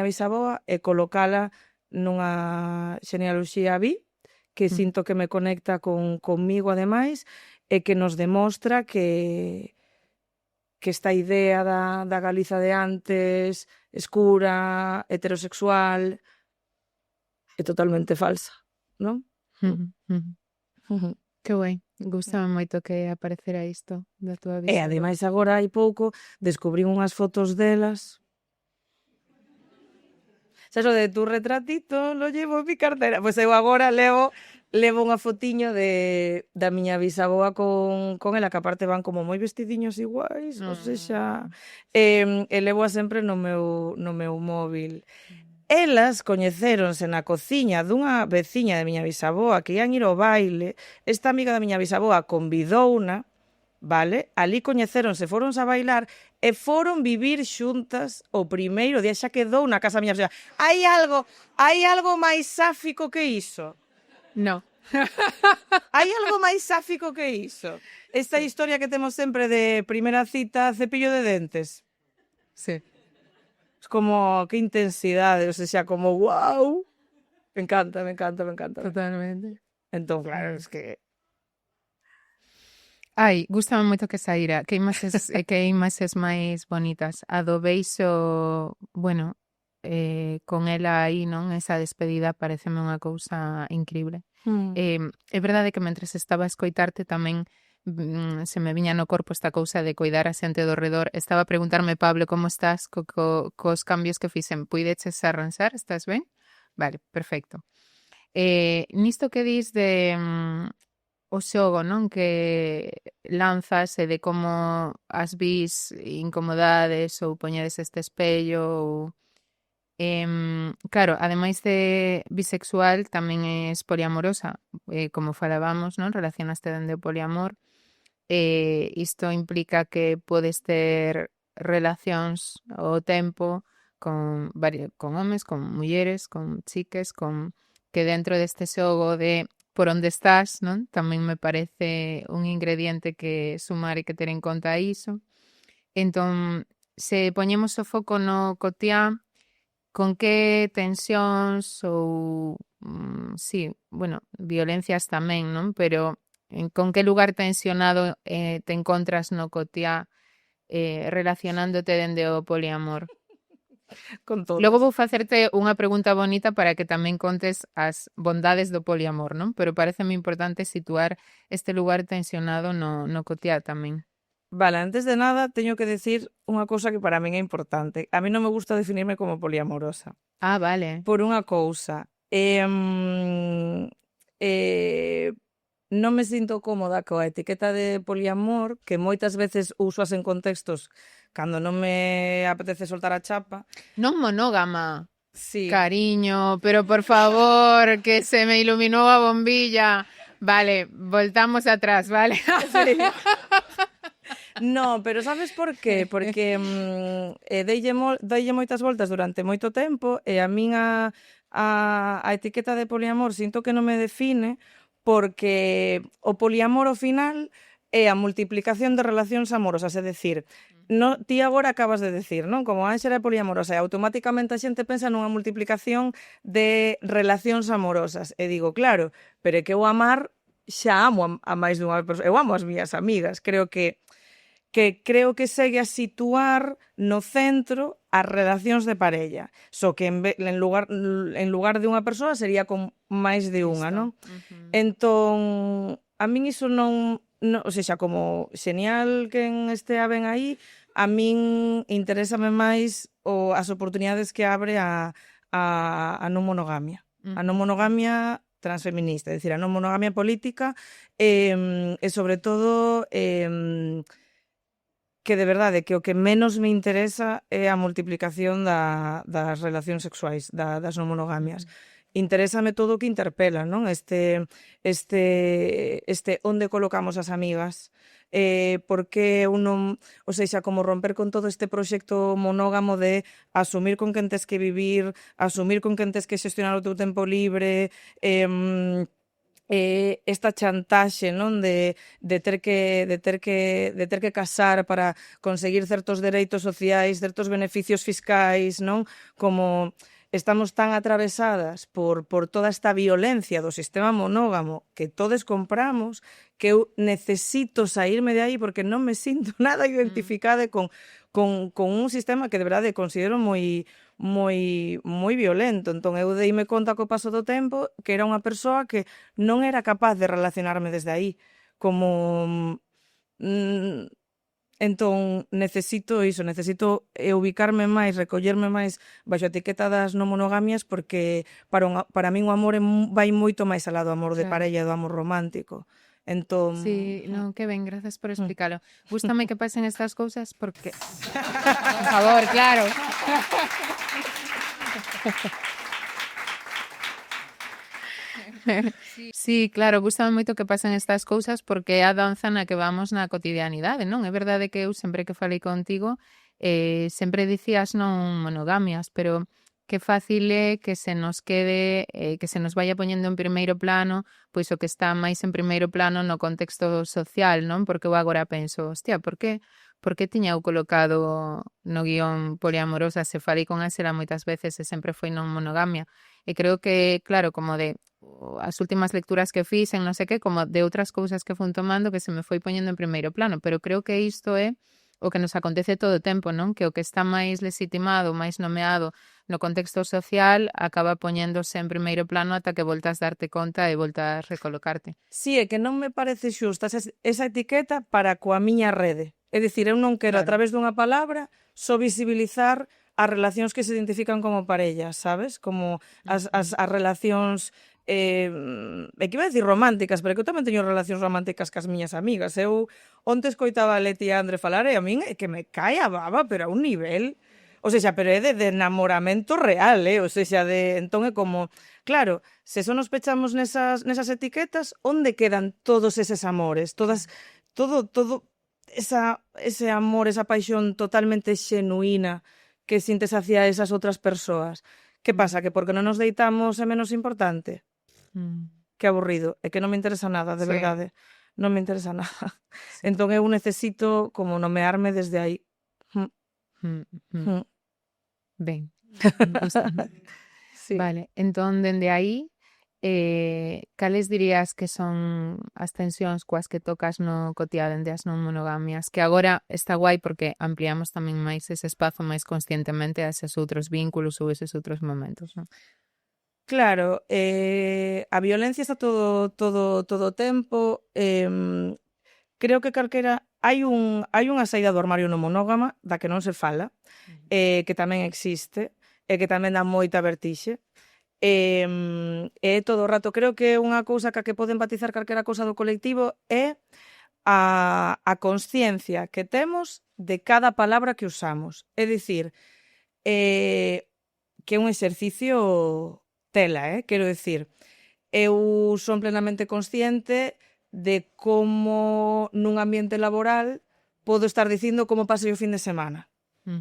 Speaker 2: bisaboa e colocala nunha xenealoxía bi, que sinto que me conecta conmigo ademais, e que nos demostra que esta idea da Galiza de antes, escura, heterosexual, é totalmente falsa, non?
Speaker 1: Que guai. Gústame moito que aparecera isto da túa
Speaker 2: E
Speaker 1: bisaboa.
Speaker 2: ademais agora hai pouco descubrín unhas fotos delas. Xa so de tu retratito lo llevo en mi cartera. Pois eu agora levo unha fotiño da miña bisaboa con ela, que aparte van como moi vestidiños iguais, ou sexa, e levo sempre no meu móvil. Elas coñecéronse na cociña dunha veciña de miña bisaboa que ian ir ao baile. Esta amiga da miña bisaboa convidouna, vale? Ali coñecéronse, foronse a bailar e foron vivir xuntas o primeiro día, xa quedou na casa miña. O sea, hai algo máis sáfico que iso?
Speaker 1: No.
Speaker 2: Hai algo máis sáfico que iso? Esta historia que temos sempre de primeira cita, cepillo de dentes.
Speaker 1: Sí.
Speaker 2: Es como, que intensidade, o sea, como, wow. Me encanta.
Speaker 1: Totalmente.
Speaker 2: Entón, claro, es que...
Speaker 1: Ai, gústame moito que saíra. Que imaxes máis bonitas. A do beixo, bueno, con ela aí, non? Esa despedida pareceme unha cousa incrible. É verdade que mentres estaba a escoitarte tamén se me viña no corpo esta cousa de coidar a xente do redor. Estaba a preguntarme, Pablo, como estás cos cambios que fixen? Puideches arranxar? Estás ben? Vale, perfecto. Nisto que dis de o xogo, non? Que lanzas e de como as vis incomodades ou poñedes este espello ou... claro, ademais de bisexual, tamén és poliamorosa, como falábamos, non? Relacionaste dende o poliamor. Isto implica que podes ter relacións ao tempo con homes, con mulleres, con chiques, que dentro deste xogo de por onde estás, non? Tamén me parece un ingrediente que sumar e que ter en conta iso. Entón, se poñemos o foco no cotiá, con que tensións ou, sí, bueno, violencias tamén, non? Pero con que lugar tensionado te encontras no cotiá relacionándote dende o poliamor?
Speaker 2: Con todo.
Speaker 1: Logo vou facerte unha pregunta bonita para que tamén contes as bondades do poliamor, non? Pero pareceme importante situar este lugar tensionado no cotiá tamén.
Speaker 2: Vale, antes de nada teño que decir unha cousa que para min é importante. A mí non me gusta definirme como poliamorosa.
Speaker 1: Ah, vale.
Speaker 2: Por unha cousa. Non me sinto cómoda coa etiqueta de poliamor, que moitas veces usas en contextos cando non me apetece soltar a chapa,
Speaker 1: Non monógama,
Speaker 2: sí.
Speaker 1: cariño, pero por favor, que se me iluminó a bombilla. Vale, voltamos atrás, vale.
Speaker 2: Sí. No, pero sabes por qué? Porque deille moitas voltas durante moito tempo e a min a etiqueta de poliamor sinto que non me define porque o poliamor ao final é a multiplicación de relacións amorosas, é dicir, no, ti agora acabas de decir, non? Como a Ánxela é poliamorosa e automáticamente a xente pensa nunha multiplicación de relacións amorosas. E digo, claro, pero é que eu amar xa amo a máis dunha persoa. Eu amo as miñas amigas. Creo que segue a situar no centro as relacións de parella. Só que en lugar de unha persoa sería con máis de unha, non? Entón, a min iso non, o seja, como xenial que estea ben aí, a min interésame máis as oportunidades que abre a non monogamia. A non monogamia transfeminista, é dicir, a non monogamia política e sobre todo que de verdade que o que menos me interesa é a multiplicación das relacións sexuais, das non monogamias. Interésame todo o que interpela, non? Este onde colocamos as amigas, porque eu non, ou seja, como romper con todo este proxecto monógamo de asumir con quen tes que vivir, asumir con quen tes que xestionar o teu tempo libre, esta chantaxe, non, de ter que casar para conseguir certos dereitos sociais, certos beneficios fiscais, non? Como estamos tan atravesadas por toda esta violencia do sistema monógamo que todos compramos, que eu necesito saírme de aí porque non me sinto nada identificada con un sistema que de verdade considero moi violento. Entón, eu deime conta co paso do tempo que era unha persoa que non era capaz de relacionarme desde aí. Como... entón, necesito ubicarme máis, recollerme máis baixo a etiqueta das non monogamias porque para min o amor vai moito máis alá do amor de parella e do amor romántico. Entón...
Speaker 1: Sí, no, que ben, gracias por explicarlo. Gústame que pasen estas cousas porque... Por favor, claro. Sí, claro, gústame moito que pasen estas cousas porque é a danza na que vamos na cotidianidade, non? É verdade que eu sempre que falei contigo sempre dicías non monogamias, pero que fácil é que se nos quede, que se nos vaya poñendo en primeiro plano, pois o que está máis en primeiro plano no contexto social, non? Porque eu agora penso, hostia, por que tiña eu colocado no guión poliamorosa se falei con Ásela moitas veces e sempre foi non monogamia? E creo que, claro, como de as últimas lecturas que fixen, non sei que, como de outras cousas que fun tomando que se me foi poñendo en primeiro plano, pero creo que isto é o que nos acontece todo o tempo, non? Que o que está máis legitimado, máis nomeado no contexto social acaba poñéndose en primeiro plano ata que voltas darte conta e voltas recolocarte.
Speaker 2: Sí, é que non me parece xusta esa etiqueta para coa miña rede. É dicir, eu non quero, a través dunha palabra, só visibilizar as relacións que se identifican como parellas, sabes? Como as relacións que iba a decir románticas, pero que eu tamén teño relacións románticas cas miñas amigas. Eu onte escoitaba a Leti e a Andre falar e a min é que me cae a baba, pero a un nivel... O seja, pero é de enamoramento real, o seja, entón é como... Claro, se só nos pechamos nesas etiquetas, onde quedan todos eses amores? Todo ese amor, esa paixón totalmente xenuína que sintes hacia esas outras persoas. Que pasa? Que porque non nos deitamos é menos importante? Que aburrido. É que non me interesa nada, de verdade. Non me interesa nada. Entón eu necesito como nomearme desde aí.
Speaker 1: Ben.
Speaker 2: Sí.
Speaker 1: Vale, entón, dende aí, cales dirías que son as tensións coas que tocas no cotiá dende as non monogamias? Que agora está guai porque ampliamos tamén máis ese espazo máis conscientemente a eses outros vínculos ou eses outros momentos, non?
Speaker 2: Claro, a violencia está todo o tempo. Creo que calquera... Hai unha saída do armario non monógama da que non se fala, que tamén existe, e que tamén dá moita vertixe. Todo o rato, creo que unha cousa que pode empatizar calquera cousa do colectivo é a consciencia que temos de cada palabra que usamos. É dicir, que é un exercicio tela, quero dicir, eu son plenamente consciente de como nun ambiente laboral podo estar dicindo como pasei o fin de semana,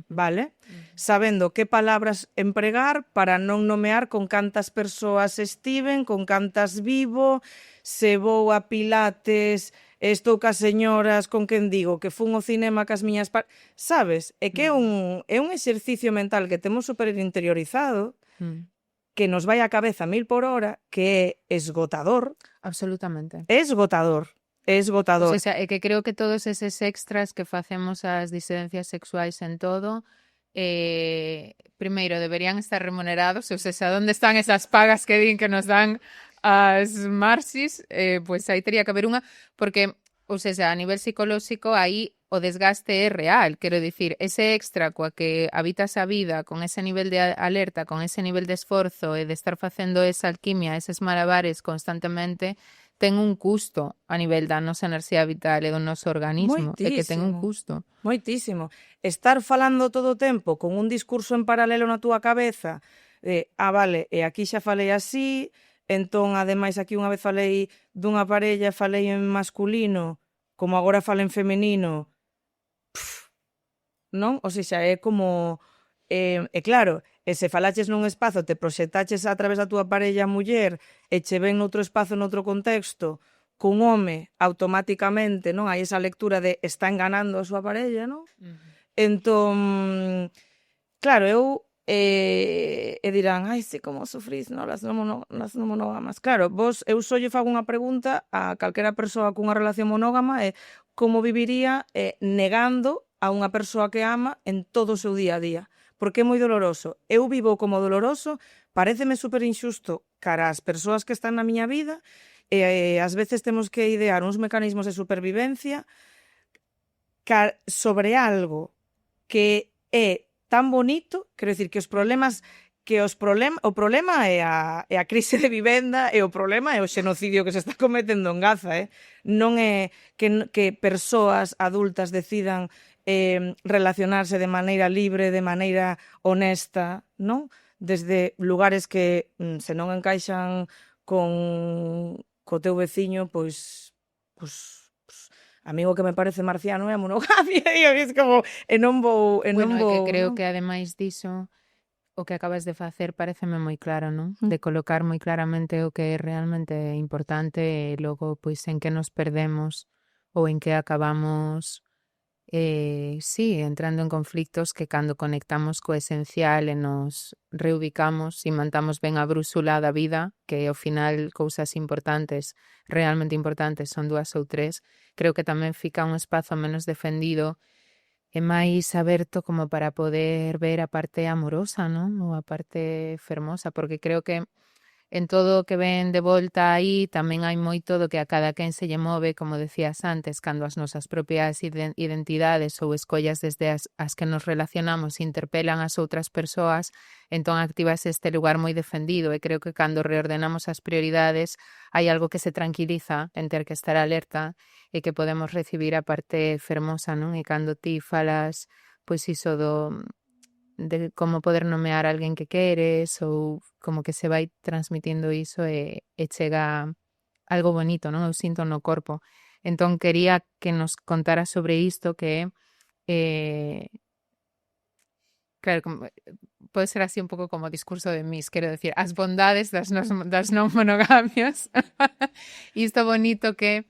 Speaker 2: vale? Sabendo que palabras empregar para non nomear con cantas persoas estiven, con cantas vivo, se vou a Pilates, estou cas señoras, con quen digo que fun ao cinema cas miñas sabes? É que é un exercicio mental que temos super interiorizado, que nos vai a cabeza 1000 por hora, que é esgotador.
Speaker 1: Absolutamente.
Speaker 2: É esgotador. É esgotador.
Speaker 1: O sea, é que creo que todos eses extras que facemos ás disidencias sexuais en todo, primeiro, deberían estar remunerados, ou seja, onde están esas pagas que din que nos dan as marxis, pois aí teria que haber unha, porque, ou seja, a nivel psicolóxico, aí o desgaste é real, quero dicir, ese extra coa que habitas a vida, con ese nivel de alerta, con ese nivel de esforzo e de estar facendo esa alquimia, eses malabares constantemente, ten un custo a nivel da nosa enerxía vital e do noso organismo, é que ten un custo.
Speaker 2: Moitísimo. Estar falando todo o tempo con un discurso en paralelo na túa cabeza de, vale, e aquí xa falei así, entón, ademais, aquí unha vez falei dunha parella, falei en masculino, como agora falo en femenino, non? O sea, é como... E claro, se falaches nun espazo, te proxectaches a través da túa parella muller e che ven noutro espazo, noutro contexto, cun home, automáticamente, non? Hai esa lectura de está enganando a súa parella, non? Entón, claro, eu... e dirán, ai, sí, como sufrís, non? Las non monógamas. Claro, eu só lle fago unha pregunta a calquera persoa cunha relación monógama e como viviría negando a unha persoa que ama en todo o seu día a día. Porque é moi doloroso. Eu vivo como doloroso, paréceme super injusto cara ás persoas que están na miña vida e ás veces temos que idear uns mecanismos de supervivencia sobre algo que é tan bonito, quero dicir que o problema é a crise de vivenda e o problema é o xenocidio que se está cometendo en Gaza, non é que persoas adultas decidan relacionarse de maneira libre, de maneira honesta, non? Desde lugares que se non encaixan co teu veciño, pois amigo que me parece marciano é a monogamia, e é como, e non vou...
Speaker 1: Bueno, é que creo que ademais diso, o que acabas de facer pareceme moi claro, non? De colocar moi claramente o que é realmente importante e logo, pois, en que nos perdemos ou en que acabamos, sí, entrando en conflictos que cando conectamos co esencial e nos reubicamos e mantamos ben a brúxula da vida, que ao final cousas importantes, realmente importantes, son 2 ou 3, creo que tamén fica un espazo menos defendido e máis aberto como para poder ver a parte amorosa, non? Ou a parte fermosa, porque creo que en todo o que ven de volta aí tamén hai moito do que a cada quen se lle move, como decías antes, cando as nosas propias identidades ou escollas desde as que nos relacionamos interpelan as outras persoas, entón activas este lugar moi defendido e creo que cando reordenamos as prioridades hai algo que se tranquiliza en ter que estar alerta e que podemos recibir a parte fermosa, non? E cando ti falas, pois iso de como poder nomear a alguén que queres ou como que se vai transmitindo iso e chega algo bonito, non? Eu sinto no corpo. Entón, quería que nos contara sobre isto que claro, pode ser así un pouco como discurso de Miss, quero decir, as bondades das non monogamias. Isto bonito que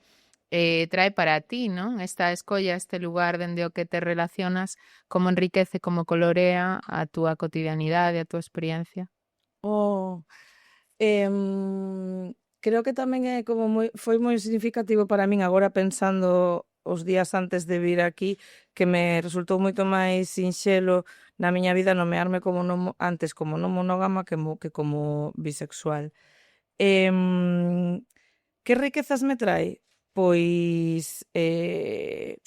Speaker 1: trae para ti, non? Esta escolla, este lugar dende o que te relacionas, como enriquece, como colorea a túa cotidianidade, a túa experiencia.
Speaker 2: Creo que tamén é como foi moi significativo para min agora pensando os días antes de vir aquí, que me resultou moito máis sinxelo na miña vida nomearme como antes como non monógama que como bisexual. Que riquezas me trae? Pois é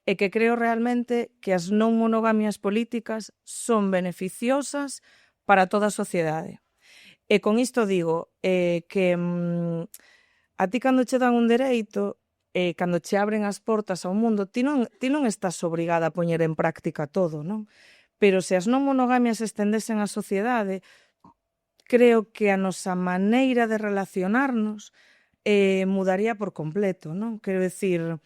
Speaker 2: que creo realmente que as non monogamias políticas son beneficiosas para toda a sociedade. E con isto digo que a ti cando che dan un dereito, cando che abren as portas ao mundo, ti non estás obrigada a poñer en práctica todo, non? Pero se as non monogamias estendesen á sociedade, creo que a nosa maneira de relacionarnos mudaría por completo, non? Quero dicir,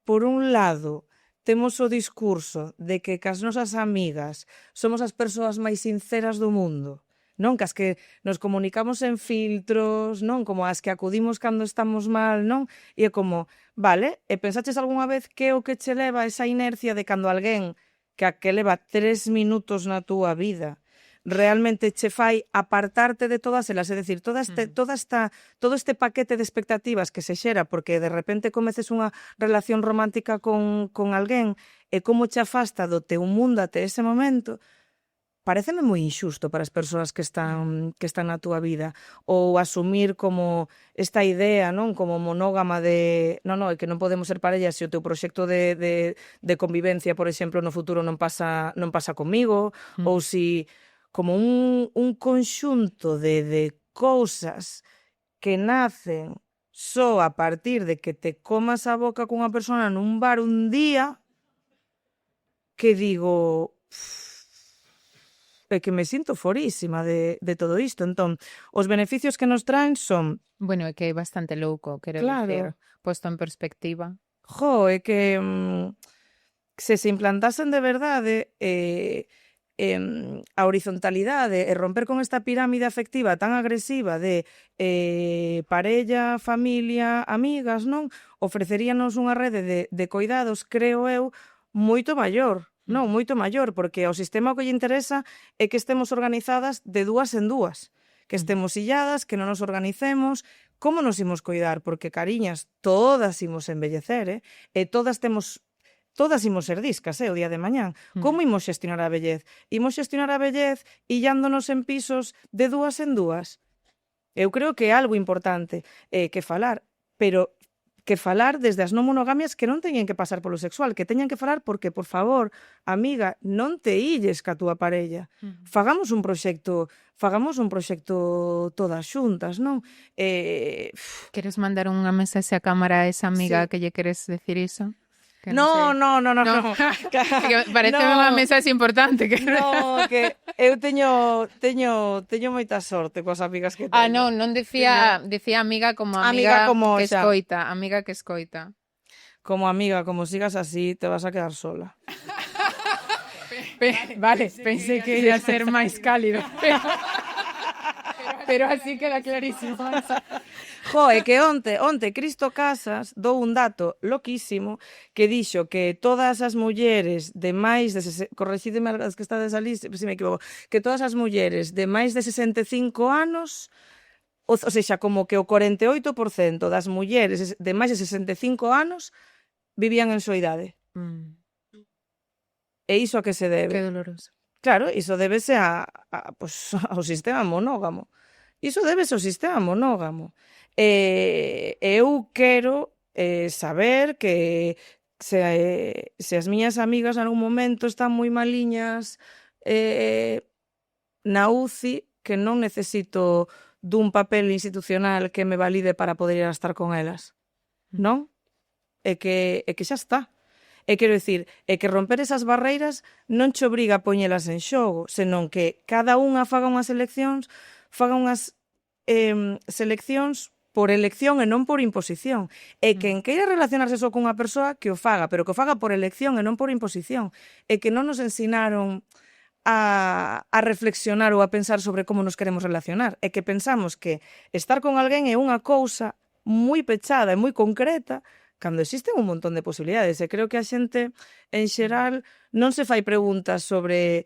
Speaker 2: por un lado, temos o discurso de que cas nosas amigas somos as persoas máis sinceras do mundo, non? Cas que nos comunicamos en filtros, non? Como as que acudimos cando estamos mal, non? E é como, vale, e pensaches algunha vez que é o que che leva esa inercia de cando alguén que leva 3 minutos na túa vida realmente che fai apartarte de todas elas, é dicir, todo este paquete de expectativas que se xera porque de repente comeces unha relación romántica con alguén e como che afasta do teu mundo até ese momento, pareceme moi injusto para as persoas que están na túa vida, ou asumir como esta idea, non, como monógama de é que non podemos ser parellas se o teu proxecto de convivencia, por exemplo, no futuro non pasa comigo, ou si como un conxunto de cousas que nacen só a partir de que te comas a boca cunha persona nun bar un día, que digo, é que me sinto forísima de todo isto. Entón, os beneficios que nos traen son...
Speaker 1: Bueno, é que é bastante louco, quero dicir, posto en perspectiva.
Speaker 2: É que se implantasen de verdade a horizontalidade e romper con esta pirámide afectiva tan agresiva de parella, familia, amigas, non? Ofreceríanos unha rede de coidados, creo eu, moito maior, non? Moito maior, porque ao sistema o que lle interesa é que estemos organizadas de dúas en dúas, que estemos illadas, que non nos organicemos. Como nos imos coidar? Porque, cariñas, todas imos envellecer, e todas imos ser discas, o día de mañán. Como imos xestionar a vellez? Imos xestionar a vellez illándonos en pisos de dúas en dúas? Eu creo que é algo importante que falar, pero que falar desde as non monogamias que non teñen que pasar polo sexual, que teñan que falar porque, por favor, amiga, non te illes ca túa parella. Fagamos un proxecto todas xuntas, non?
Speaker 1: Queres mandar unha mensaxe a cámara a esa amiga que lle queres decir iso?
Speaker 2: No.
Speaker 1: Parece unha mensaxe importante.
Speaker 2: Que eu teño moita sorte coas amigas que teño.
Speaker 1: Non dicía amiga como amiga que escoita. Amiga que escoita.
Speaker 2: Como amiga, como sigas así, te vas a quedar sola.
Speaker 1: Vale, pensei que ia ser máis cálido. Pero así queda clarísimo.
Speaker 2: É que onte Cristo Casas dou un dato loquísimo que dixo que todas as mulleres de máis de... Correxídeme as que estades ali, se me equivoco. Que todas as mulleres de máis de 65 anos, ou seja, como que o 48% das mulleres de máis de 65 anos vivían en soidade. E iso a que se debe?
Speaker 1: Que doloroso.
Speaker 2: Claro, iso débese ao sistema monógamo. Iso débese ao sistema monógamo. Eu quero saber que se as miñas amigas en algún momento están moi maliñas na UCI, que non necesito dun papel institucional que me valide para poder ir a estar con elas. Non? É que xa está. Quero dicir, que romper esas barreiras non che obriga a poñelas en xogo, senón que cada unha faga unhas seleccións por elección e non por imposición. E quen queira relacionarse só cunha persoa, que o faga, pero que o faga por elección e non por imposición. E que non nos ensinaron a reflexionar ou a pensar sobre como nos queremos relacionar. E que pensamos que estar con alguén é unha cousa moi pechada e moi concreta, cando existen un montón de posibilidades. E creo que a xente, en xeral, non se fai preguntas sobre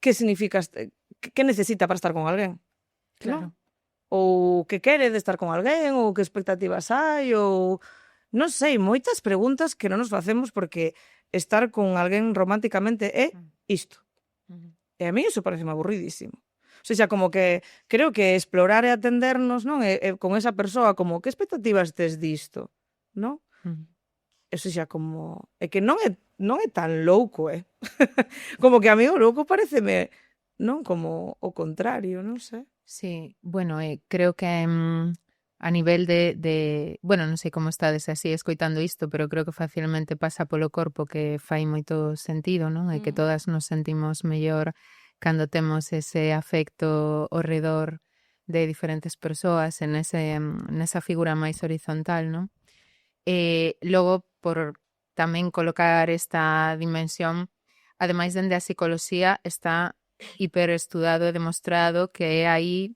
Speaker 2: que significa, que necesita para estar con alguén.
Speaker 1: Claro.
Speaker 2: ¿No? Ou que quere de estar con alguén, ou que expectativas hai, ou... Non sei, moitas preguntas que non nos facemos porque estar con alguén románticamente é isto. E a mí iso parece aburridísimo. O sea, como que creo que explorar e atendernos, non? E con esa persoa, como que expectativas tes disto, non? Eso xa como... É que non é tan louco, Como que a mí o louco pareceme, non? Como o contrario, non sei.
Speaker 1: Sí, bueno, creo que a nivel bueno, non sei como estades así escoitando isto, pero creo que facilmente pasa polo corpo que fai moito sentido, non? E que todas nos sentimos mellor cando temos ese afecto ao redor de diferentes persoas nesa figura máis horizontal, non? Logo, por tamén colocar esta dimensión, ademais dende a psicoloxía está hiperestudado e demostrado que é aí,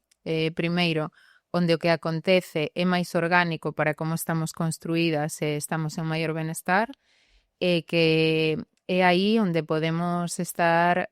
Speaker 1: primeiro, onde o que acontece é máis orgánico para como estamos construídas e estamos en maior benestar, e que é aí onde podemos estar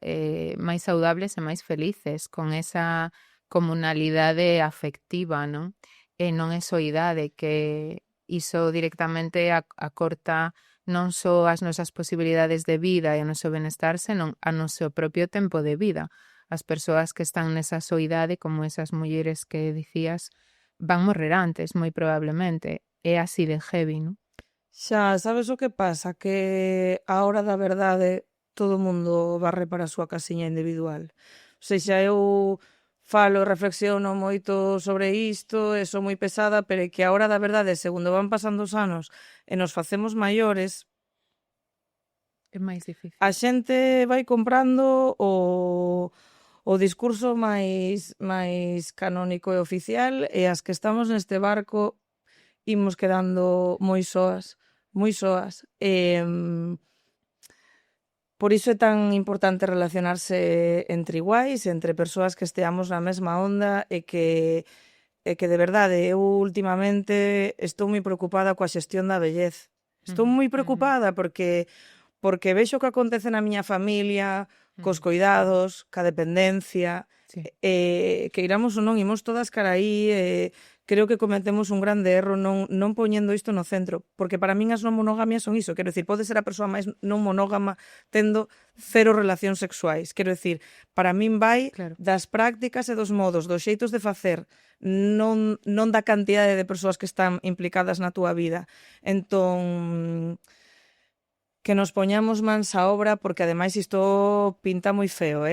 Speaker 1: máis saudables e máis felices con esa comunalidade afectiva, non? E non é soidade, que iso directamente acorta non só as nosas posibilidades de vida e o noso benestar, senón a noso propio tempo de vida. As persoas que están nesa soidade, como esas mulleres que dicías, van morrer antes, moi probablemente. É así de heavy, non?
Speaker 2: Xa, sabes o que pasa? Que a hora da verdade todo o mundo varre para a súa casiña individual. O seja, eu falo, reflexiono moito sobre isto e son moi pesada, pero é que a hora da verdade, segundo van pasando os anos e nos facemos maiores,
Speaker 1: É máis difícil.
Speaker 2: a xente vai comprando o discurso máis canónico e oficial, e as que estamos neste barco imos quedando moi soas, moi soas. Por iso é tan importante relacionarse entre iguais, entre persoas que esteamos na mesma onda e que de verdade eu últimamente estou moi preocupada coa xestión da vellez. Estou moi preocupada porque vexo o que acontece na miña familia, cos coidados, ca dependencia,
Speaker 1: Sí.
Speaker 2: que iramos ou non, imos todas cara aí, creo que cometemos un grande erro non poñendo isto no centro, porque para min as non monogamias son iso, quero dicir, pode ser a persoa máis non monógama tendo 0 relacións sexuais, quero dicir, para min vai
Speaker 1: Claro.
Speaker 2: das prácticas e dos modos, dos xeitos de facer, non da cantidade de persoas que están implicadas na túa vida. Entón, que nos poñamos mans á obra, porque ademais isto pinta moi feo,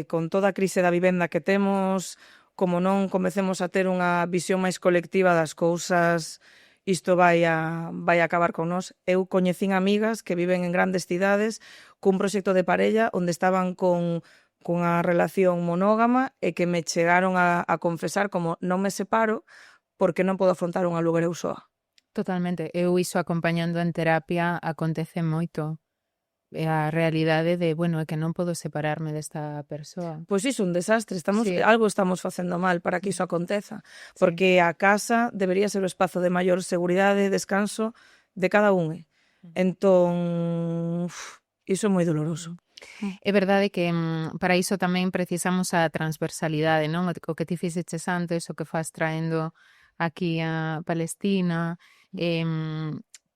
Speaker 2: con toda a crise da vivenda que temos, como non comecemos a ter unha visión máis colectiva das cousas, isto vai a acabar con nós. Eu coñecín amigas que viven en grandes cidades cun proxecto de parella onde estaban cunha relación monógama e que me chegaron a confesar como non me separo porque non podo afrontar un aluguer eu soa.
Speaker 1: Totalmente. Eu iso acompañando en terapia acontece moito. É a realidade de, bueno, é que non podo separarme desta persoa.
Speaker 2: Pois iso, un desastre,
Speaker 1: Sí.
Speaker 2: algo estamos facendo mal para que iso aconteza, porque a casa debería ser o espazo de maior seguridade e descanso de cada un. Entón, iso é moi doloroso.
Speaker 1: É verdade que para iso tamén precisamos a transversalidade, non? O que ti fixeches antes, o que faz traendo aquí a Palestina,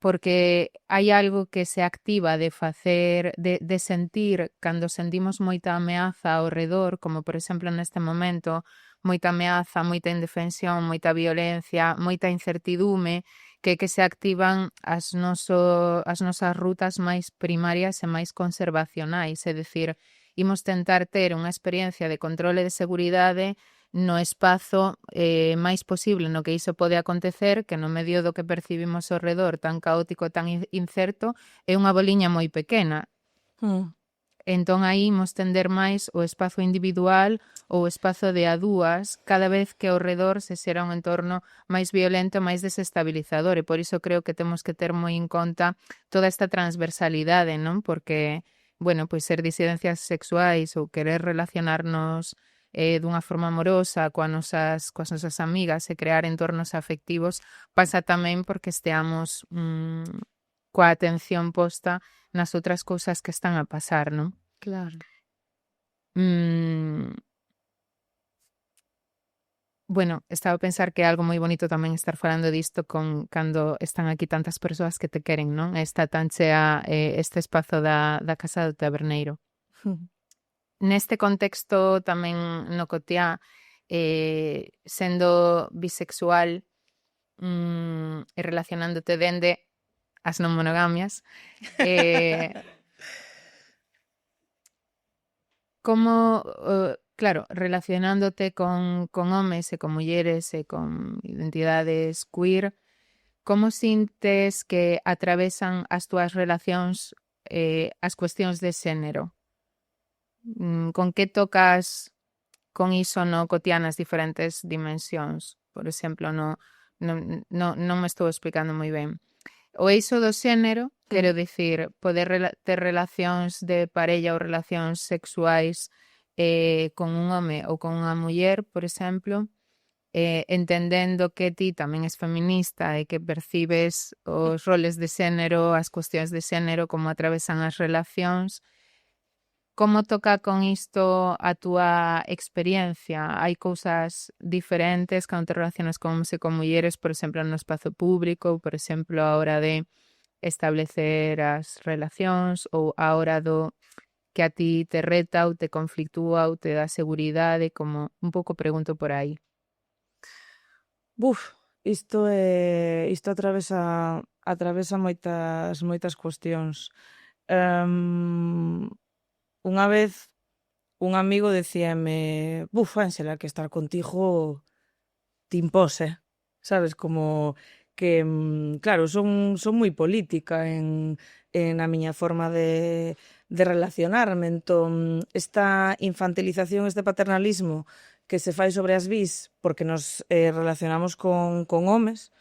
Speaker 1: porque hai algo que se activa de facer, de sentir, cando sentimos moita ameaza ao redor, como por exemplo neste momento, moita ameaza, moita indefensión, moita violencia, moita incertidume, que se activan as nosas rutas máis primarias e máis conservacionais, é dicir, imos tentar ter unha experiencia de controle de seguridade no espazo máis posible no que iso pode acontecer, que no medio do que percibimos ao redor tan caótico, tan incerto, é unha boliña moi pequena. Entón aí imos tender máis o espazo individual ou o espazo de a dúas, cada vez que ao redor se xera un entorno máis violento, máis desestabilizador, e por iso creo que temos que ter moi en conta toda esta transversalidade, non? Porque, bueno, pois ser disidencias sexuais ou querer relacionarnos dunha forma amorosa coas nosas amigas e crear entornos afectivos pasa tamén porque esteamos coa atención posta nas outras cousas que están a pasar, non?
Speaker 2: Claro.
Speaker 1: Bueno, estaba a pensar que é algo moi bonito tamén estar falando disto cando están aquí tantas persoas que te queren, non? Está tan chea este espazo da Casa do Taberneiro. Neste contexto tamén no cotiá, sendo bisexual e relacionándote dende as non monogamias, como, claro, relacionándote con homes e con mulleres e con identidades queer, como sintes que atravesan as túas relacións as cuestións de xénero? Con que tocas con iso no cotián nas diferentes dimensións? Por exemplo, non me estou explicando moi ben. O eixo do xénero, quero dicir, poder ter relacións de parella ou relacións sexuais con un home ou con unha muller, por exemplo, entendendo que ti tamén és feminista e que percibes os roles de xénero, as cuestións de xénero, como atravesan as relacións. Como toca con isto a túa experiencia? Hai cousas diferentes cando te relacionas con homes e con mulleres, por exemplo, no espazo público, por exemplo, a hora de establecer as relacións ou a hora do que a ti te reta ou te conflictúa ou te dá seguridade, como un pouco pregunto por aí.
Speaker 2: Isto atravesa moitas cuestións. Unha vez un amigo decíame: Ángela, que estar contigo te impose, sabes, como que, claro, son moi política na miña forma de relacionarme, entón esta infantilización, este paternalismo que se fai sobre as bis porque nos relacionamos con homes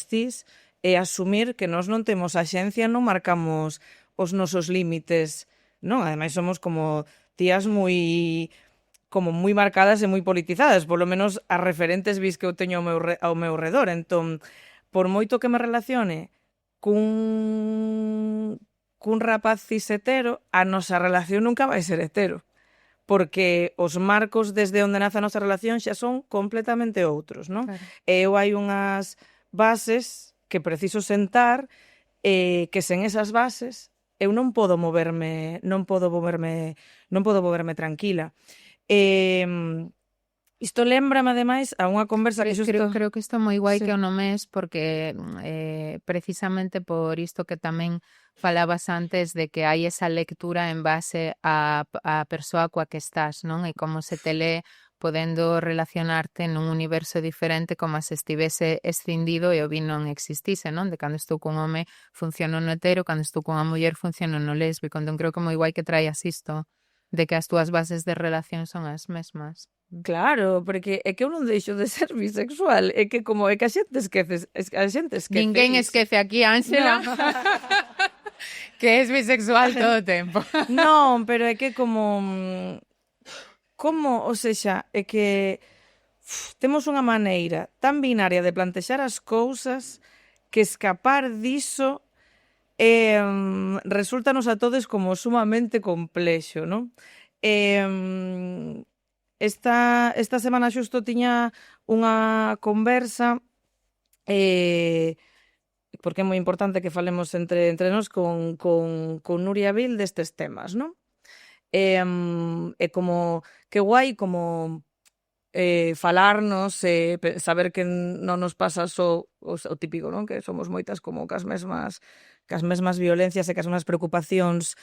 Speaker 2: cis, e asumir que nós non temos axencia, non marcamos os nosos límites, non? Ademais somos como tías moi marcadas e moi politizadas, polo menos as referentes bis que eu teño ao meu redor. Entón, por moito que me relacione cun rapaz cis hetero, a nosa relación nunca vai ser hetero, porque os marcos desde onde nace a nosa relación xa son completamente outros, non?
Speaker 1: Claro.
Speaker 2: E eu hai unhas bases que preciso sentar, que sen esas bases eu non podo moverme tranquila. Isto lémbrame, ademais, a unha conversa que xusto...
Speaker 1: Creo que isto é moi guai
Speaker 2: Sí.
Speaker 1: que o nomes porque precisamente por isto que tamén falabas antes de que hai esa lectura en base a persoa coa que estás, non? E como se te lee podendo relacionarte nun universo diferente como se estivese escindido e o vi non existise, non? De cando estou cun home funciono no hetero, cando estou cunha muller funciono no lésbico. Entón creo que é moi guai que traías isto de que as túas bases de relación son as mesmas.
Speaker 2: Claro, porque é que eu non deixo de ser bisexual, é que como é que a xente esquece
Speaker 1: Ninguén
Speaker 2: iso.
Speaker 1: esquece aquí, Ángela,
Speaker 2: No.
Speaker 1: que es bisexual todo o tempo.
Speaker 2: Non, pero é que o sexa, é que temos unha maneira tan binaria de plantexar as cousas que escapar diso resúltanos a todos como sumamente complexo, non? Esta semana xusto tiña unha conversa porque é moi importante que falemos entre nós con Nuria Vil destes temas, non? E como que guai como falarnos e saber que non nos pasa só o típico, non? Que somos moitas como cas mesmas violencias e cas mesmas preocupacións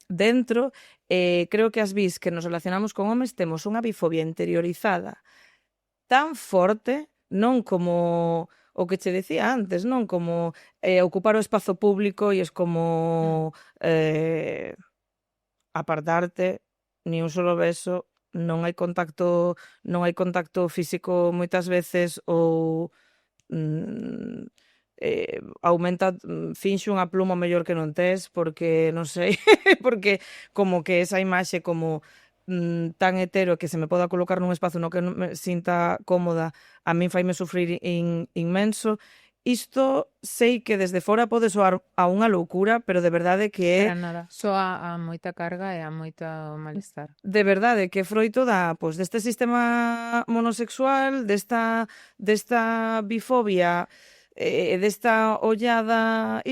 Speaker 2: dentro. Creo que as bis que nos relacionamos con homes temos unha bifobia interiorizada tan forte, non como o que che decía antes, non? Como ocupar o espazo público e es como apartarte, ni un solo beso, non hai contacto físico moitas veces, ou aumenta, finxe unha pluma mellor que non tes, porque non sei, porque como que esa imaxe como tan hetero que se me poda colocar nun espazo no que non me sinta cómoda, a min faime sufrir inmenso. Isto sei que desde fora pode soar a unha loucura, pero de verdade que é
Speaker 1: Para nada, soa a moita carga e a moito malestar.
Speaker 2: de verdade que é froito deste sistema monosexual, desta bifobia, desta ollada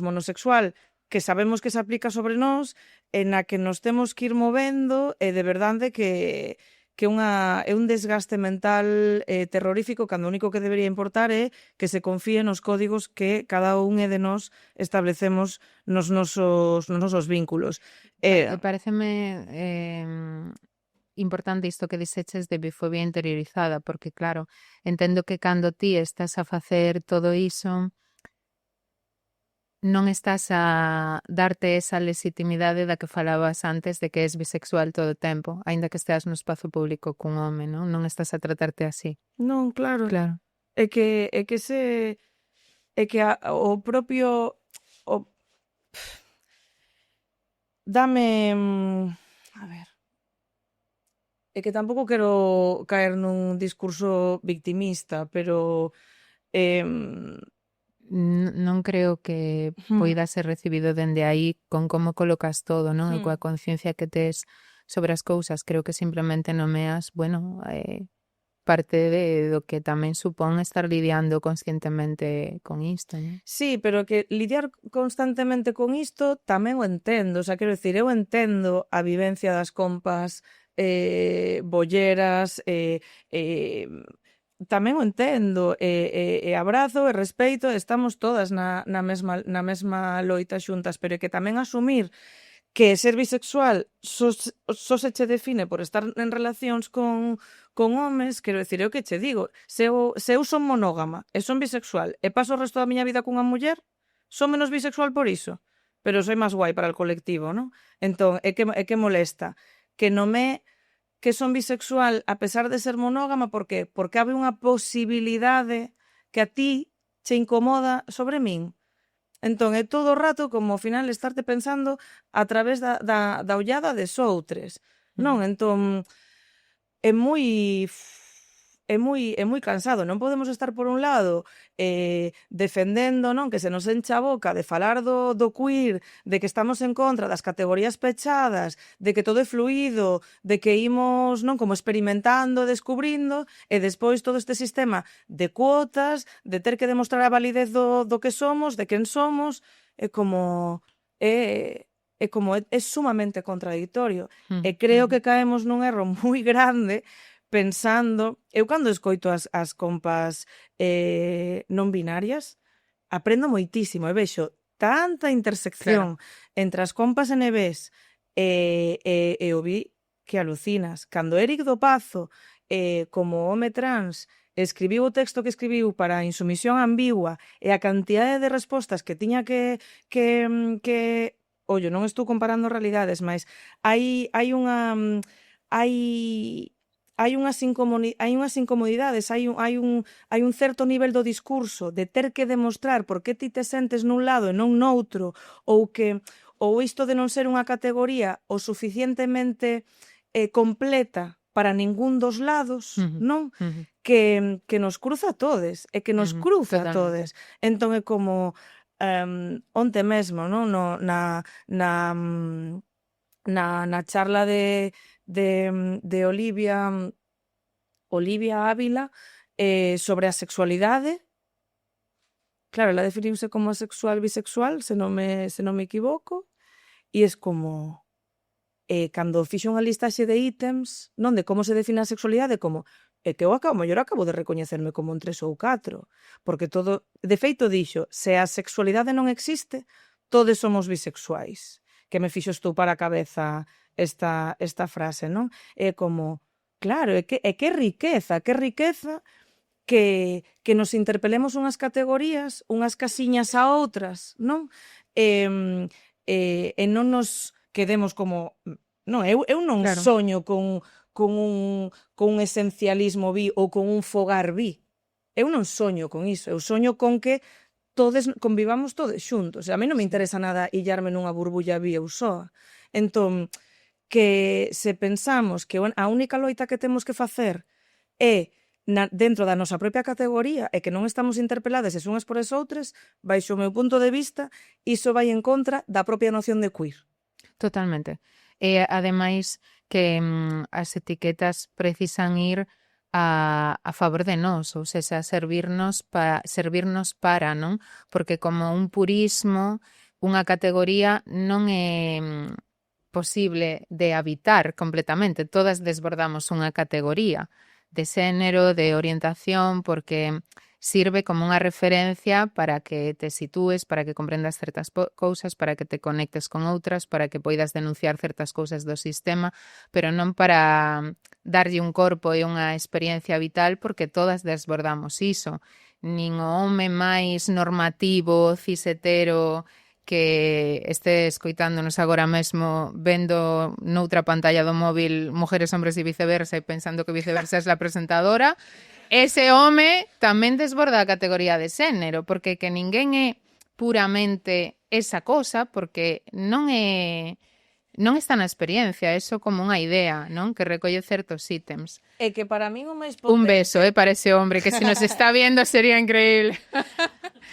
Speaker 2: monosexual que sabemos que se aplica sobre nós, en a que nos temos que ir movendo, e de verdade que é un desgaste mental terrorífico, cando o único que debería importar é que se confíe nos códigos que cada un de nós establecemos nos nosos vínculos.
Speaker 1: Pareceme importante isto que dixeches de bifobia interiorizada, porque claro, entendo que cando ti estás a facer todo iso, non estás a darte esa legitimidade da que falabas antes de que és bisexual todo o tempo, aínda que esteas no espazo público cun home, non? Non estás a tratarte así.
Speaker 2: Non, claro.
Speaker 1: Claro.
Speaker 2: É que o propio dame a ver. É que tampouco quero caer nun discurso victimista, pero
Speaker 1: Non creo que poida ser recibido dende aí con como colocas todo, non? E coa conciencia que tes sobre as cousas, creo que simplemente nomeas, bueno, parte do que tamén supón estar lidiando conscientemente con isto, non?
Speaker 2: Sí, pero que lidiar constantemente con isto tamén o entendo, o sea, quero dicir, eu entendo a vivencia das compas bolleras, tamén o entendo, e abrazo e respeito, estamos todas na mesma loita xuntas, pero é que tamén asumir que ser bisexual só se che define por estar en relacións con homes, quero dicir, é o que che digo, se eu son monógama e son bisexual e paso o resto da miña vida cunha muller, son menos bisexual por iso, pero soy máis guai para o colectivo, non? Entón, é que molesta que nomé que son bisexual a pesar de ser monógama, por que? Porque habe unha posibilidade que a ti che incomoda sobre min. Entón, é todo o rato como ao final estarte pensando a través da ollada des outres, non? Entón, é moi cansado. Non podemos estar por un lado defendendo, non, que se nos encha a boca de falar do queer, de que estamos en contra das categorías pechadas, de que todo é fluido, de que imos, non, como experimentando, descubrindo, e despois todo este sistema de cuotas, de ter que demostrar a validez do que somos, de quen somos, é sumamente contradictorio. E creo que caemos nun erro moi grande pensando, eu cando escoito as compas non binarias, aprendo moitísimo e vexo tanta intersección entre as compas NBs e o bi que alucinas. Cando Éric do Pazo, como home trans, escribiu o texto que escribiu para a insumisión ambigua e a cantidade de respostas que tiña que ollo, non estou comparando realidades, mas hai unhas incomodidades, hai un certo nivel do discurso de ter que demostrar por que ti te sentes nun lado e non noutro, ou isto de non ser unha categoría o suficientemente completa para ningún dos lados, non? Que nos cruza a todes, e que nos cruza a todes. Entón é como onte mesmo, non? Na charla de Olivia Ávila sobre a sexualidade. Claro, ela definiuse como asexual bisexual, se non me equivoco, e es como cando fixo unha listaxe de ítems, non de como se define a sexualidade, como é que eu mellor acabo de recoñecerme como un 3 ou 4, porque todo, de feito dixo, se a sexualidade non existe, todos somos bisexuais, que me fixo estupar a cabeza esta frase, non? É como, claro, é que riqueza que nos interpelemos unhas categorías, unhas casiñas a outras, non? E non nos quedemos como, non, eu non soño con un esencialismo bi ou con un fogar bi. Eu non soño con iso, eu soño con que todos convivamos todos xuntos. A mí non me interesa nada illarme nunha burbulla bi eu soa. Entón, que se pensamos que a única loita que temos que facer é dentro da nosa propia categoría e que non estamos interpeladas as unhas por as outras, baixo o meu punto de vista, iso vai en contra da propia noción de queer.
Speaker 1: Totalmente. E, ademais, que as etiquetas precisan ir a favor de nós, ou seja, servirnos para, non? Porque como un purismo, unha categoría non é posible de habitar completamente. Todas desbordamos unha categoría de xénero, de orientación, porque sirve como unha referencia para que te sitúes, para que comprendas certas cousas, para que te conectes con outras, para que poidas denunciar certas cousas do sistema, pero non para darlle un corpo e unha experiencia vital, porque todas desbordamos iso. Nin o home máis normativo, cisetero, que este escoitándonos agora mesmo vendo noutra pantalla do móvil Mujeres, Hombres e Viceversa e pensando que Viceversa é a presentadora, ese home tamén desborda a categoría de xénero, porque que ninguén é puramente esa cosa, porque non está na experiencia, é só como unha idea, non? Que recolle certos ítems.
Speaker 2: É que para min o máis
Speaker 1: Un
Speaker 2: potente...
Speaker 1: beso, para ese hombre, que se nos está viendo sería increíble.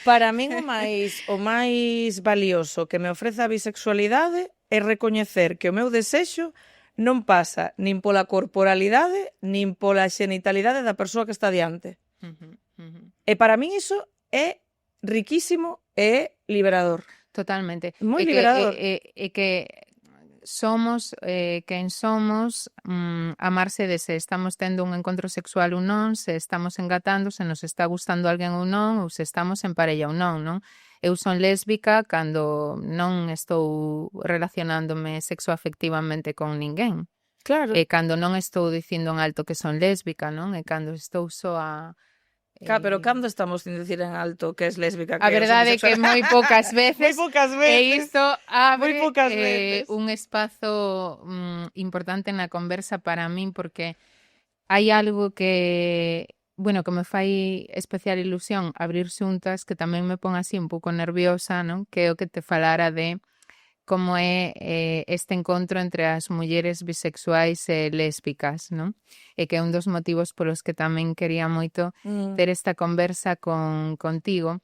Speaker 2: Para min o máis valioso que me ofrece a bisexualidade é recoñecer que o meu desexo non pasa nin pola corporalidade nin pola xenitalidade da persoa que está diante. E para min iso é riquísimo e é liberador.
Speaker 1: Totalmente.
Speaker 2: Moi liberador.
Speaker 1: E que somos quen somos, amarse de se estamos tendo un encontro sexual ou non, se estamos engatando, se nos está gustando alguén ou non, ou se estamos en parella ou non, non? Eu son lésbica cando non estou relacionándome sexoafectivamente con ninguén.
Speaker 2: Claro.
Speaker 1: E cando non estou dicindo en alto que son lésbica, non? E cando estou só a...
Speaker 2: Pero cando estamos sin dicir en alto que es lésbica?
Speaker 1: A verdade é que moi poucas veces.
Speaker 2: Moi poucas veces.
Speaker 1: E isto abre un espazo importante na conversa para min, porque hai algo que, bueno, que me fai especial ilusión abrir xuntas, que tamén me pon así un pouco nerviosa, non? Que é o que te falara de como é este encontro entre as mulleres bisexuais e lésbicas, non? E que é un dos motivos polos que tamén quería moito ter esta conversa contigo.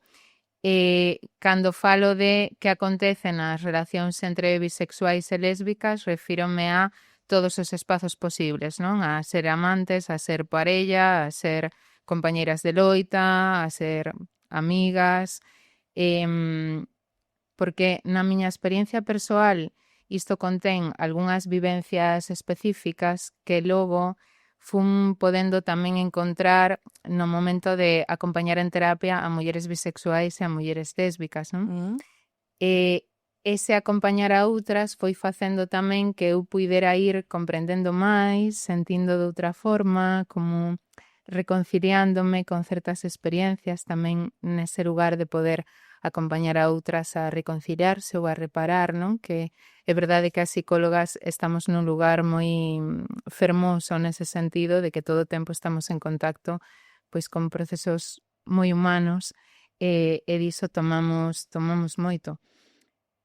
Speaker 1: Cando falo de que acontece nas relacións entre bisexuais e lésbicas, refírome a todos os espazos posibles, non? A ser amantes, a ser parella, a ser compañeiras de loita, a ser amigas, porque na miña experiencia persoal isto contén algunhas vivencias específicas que logo fun podendo tamén encontrar no momento de acompañar en terapia a mulleres bisexuais e a mulleres lésbicas, non? E ese acompañar a outras foi facendo tamén que eu puidera ir comprendendo máis, sentindo de outra forma, como reconciliándome con certas experiencias tamén nese lugar de poder acompañar a outras a reconciliarse ou a reparar, non? Que é verdade que as psicólogas estamos nun lugar moi fermoso nese sentido de que todo o tempo estamos en contacto pois con procesos moi humanos e diso tomamos moito.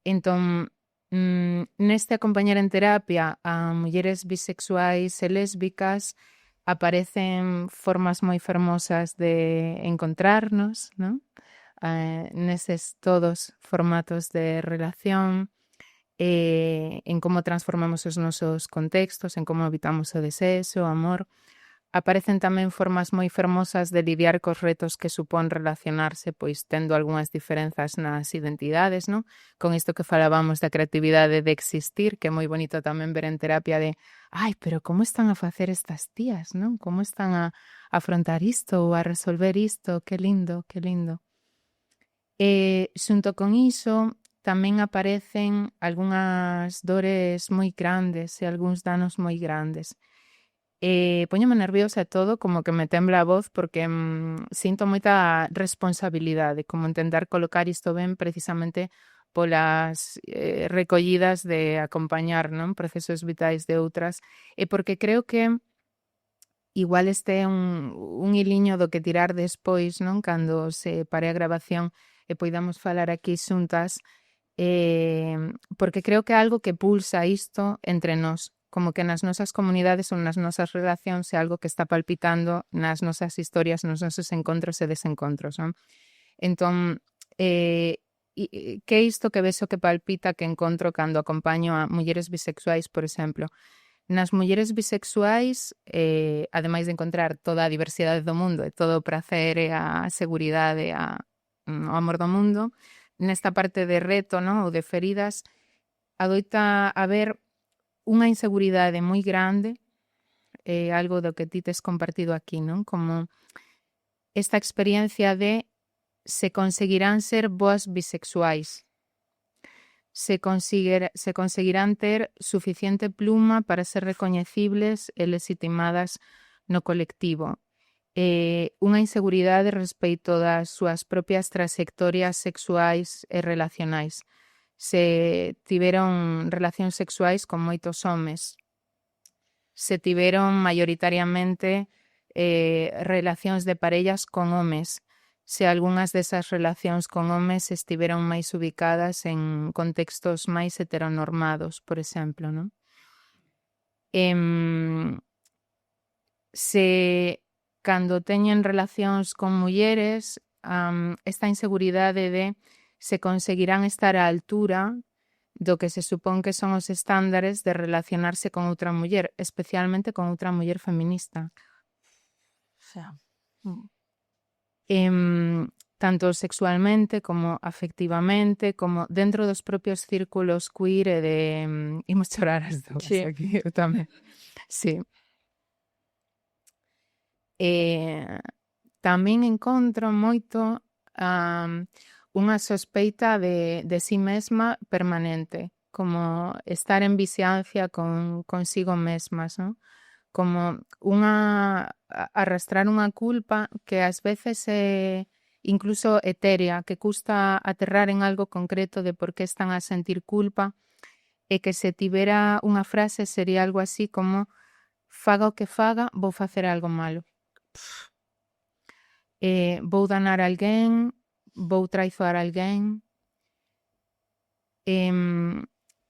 Speaker 1: Entón, neste acompañar en terapia a mulleres bisexuais e lésbicas aparecen formas moi fermosas de encontrarnos, non? Neses todos formatos de relación, en como transformamos os nosos contextos, en como habitamos o desexo, o amor. Aparecen tamén formas moi fermosas de lidiar cos retos que supón relacionarse, pois tendo algunhas diferenzas nas identidades, non? Con isto que falábamos da creatividade de existir, que é moi bonito tamén ver en terapia de pero como están a facer estas tías, non? Como están a afrontar isto ou a resolver isto? Que lindo, que lindo. E xunto con iso tamén aparecen algunhas dores moi grandes e algúns danos moi grandes. Póñome nerviosa e todo, como que me tembla a voz porque sinto moita responsabilidade, como intentar colocar isto ben precisamente polas recollidas de acompañar, non? Procesos vitais de outras, e porque creo que igual este é un hiliño do que tirar despois, non? Cando se pare a grabación e poidamos falar aquí xuntas, porque creo que é algo que pulsa isto entre nós, como que nas nosas comunidades ou nas nosas relacións é algo que está palpitando nas nosas historias, nos nosos encontros e desencontros, non? Entón, que é isto que vexo que palpita que encontro cando acompaño a mulleres bisexuais, por exemplo? Nas mulleres bisexuais, ademais de encontrar toda a diversidade do mundo e todo o prazer e a seguridade e o amor do mundo, nesta parte de reto, non? Ou de feridas, adoita haber unha inseguridade moi grande, algo do que ti tes compartido aquí, non? Como esta experiencia de se conseguirán ser boas bisexuais, se conseguirán ter suficiente pluma para ser recoñecibles e legitimadas no colectivo. Unha inseguridade respecto das súas propias trayectorias sexuais e relacionais. Se tiveron relacións sexuais con moitos homes, se tiveron maioritariamente relacións de parellas con homes, se algunhas desas relacións con homes estiveron máis ubicadas en contextos máis heteronormados, por exemplo, non? Se cando teñen relacións con mulleres, esta inseguridade de se conseguirán estar á altura do que se supón que son os estándares de relacionarse con outra muller, especialmente con outra muller feminista.
Speaker 2: O sea,
Speaker 1: tanto sexualmente como afectivamente, como dentro dos propios círculos queer e de... imos chorar as dúas
Speaker 2: Sí.
Speaker 1: aquí, eu tamén. Sí. Tamén encontro moito unha sospeita de si mesma permanente, como estar en vixiancia consigo mesmas, non? Como arrastrar unha culpa que ás veces é incluso etérea, que custa aterrar en algo concreto de por que están a sentir culpa, e que se tivera unha frase sería algo así como faga o que faga, vou facer algo malo. Vou danar a alguén, vou traizoar a alguén.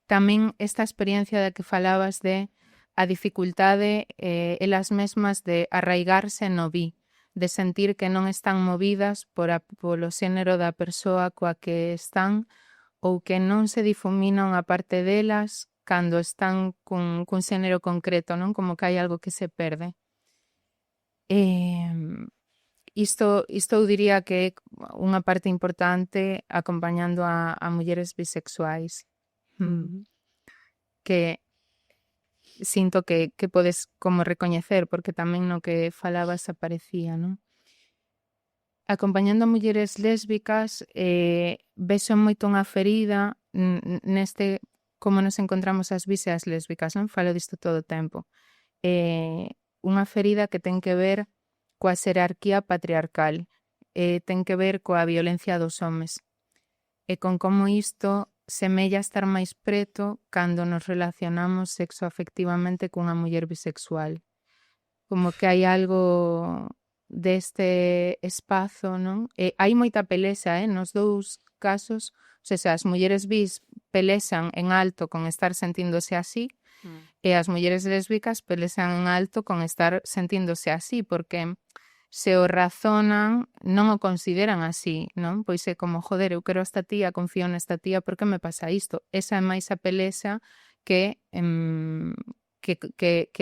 Speaker 1: Tamén esta experiencia da que falabas de a dificultade elas mesmas de arraigarse no vi, de sentir que non están movidas polo xénero da persoa coa que están ou que non se difuminan a parte delas cando están cun xénero concreto, non? Como que hai algo que se perde. Isto eu diría que é unha parte importante acompañando a mulleres bisexuais. Que sinto que podes como recoñecer, porque tamén no que falabas aparecía, non? Acompañando a mulleres lésbicas, vexo moito unha ferida neste como nos encontramos as bis e as lésbicas, non? Falo disto todo o tempo. Unha ferida que ten que ver coa xerarquía patriarcal, ten que ver coa violencia dos homes, e con como isto semella estar máis preto cando nos relacionamos sexoafectivamente cunha muller bisexual. Como que hai algo deste espazo, non? Hai moita pelexa, nos dous casos, o sea, as mulleres bis pelexan en alto con estar sentíndose así, e as mulleres lésbicas pelexan en alto con estar sentíndose así, porque se o razonan, non o consideran así, non? Pois é como, joder, eu quero esta tía, confío nesta tía, por que me pasa isto? Esa é máis a pelexa que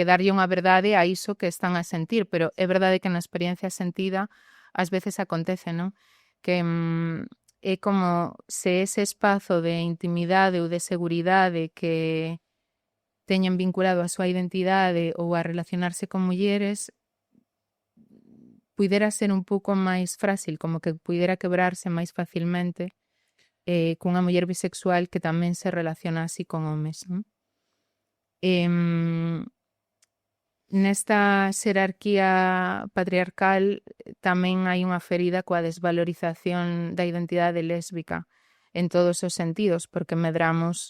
Speaker 1: darlle unha verdade a iso que están a sentir, pero é verdade que na experiencia sentida ás veces acontece, non? Que é como se ese espazo de intimidade ou de seguridade que teñen vinculado a súa identidade ou a relacionarse con mulleres puidera ser un pouco máis frágil, como que puidera quebrarse máis facilmente cunha muller bisexual que tamén se relaciona así con homes, non? Nesta xerarquía patriarcal tamén hai unha ferida coa desvalorización da identidade lésbica en todos os sentidos, porque medramos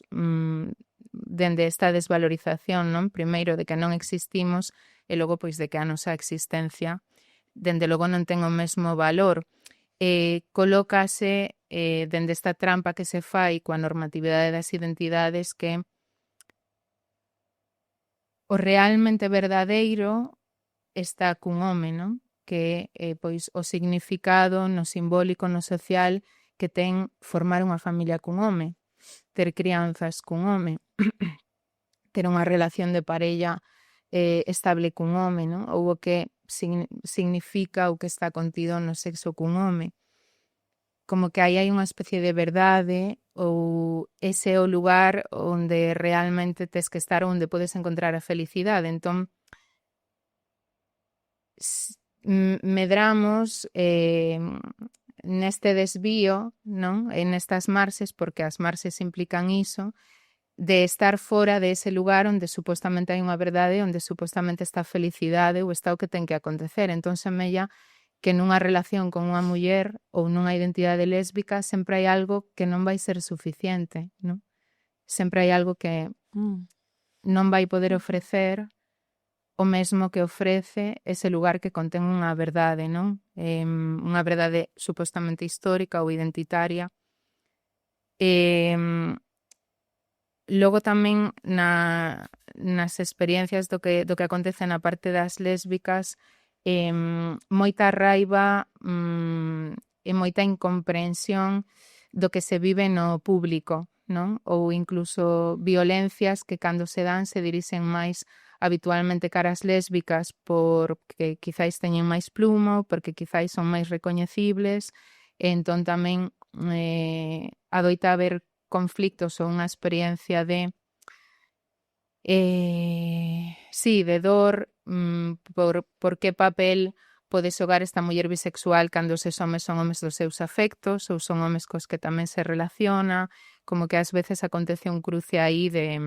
Speaker 1: dende esta desvalorización, non? Primeiro de que non existimos e logo pois de que a nosa existencia dende logo non ten o mesmo valor. Colócase dende esta trampa que se fai coa normatividade das identidades que o realmente verdadeiro está cun home, non? Que é pois o significado no simbólico, no social que ten formar unha familia cun home, ter crianzas cun home, ter unha relación de parella estable cun home, non? Ou o que significa o que está contido no sexo cun home. Como que aí hai unha especie de verdade ou ese é o lugar onde realmente tes que estar, onde podes encontrar a felicidade. Entón, medramos neste desvío, non? En estas marxes, porque as marxes implican iso, de estar fora de ese lugar onde supostamente hai unha verdade, onde supostamente está a felicidade ou está o que ten que acontecer. Entón, semella que nunha relación con unha muller ou nunha identidade lésbica sempre hai algo que non vai ser suficiente, non? Sempre hai algo que non vai poder ofrecer o mesmo que ofrece ese lugar que contén unha verdade, non? Unha verdade supostamente histórica ou identitaria. Logo tamén nas experiencias do que acontece na parte das lésbicas, moita raiva e moita incomprensión do que se vive no público, non? Ou incluso violencias que cando se dan se dirixen máis habitualmente caras lésbicas porque quizáis teñen máis plumo, porque quizáis son máis recoñecibles, e entón tamén adoita haber conflictos ou unha experiencia de de dor por que papel pode xogar esta muller bisexual cando eses homes son homes dos seus afectos ou son homes cos que tamén se relaciona, como que ás veces acontece un cruce aí de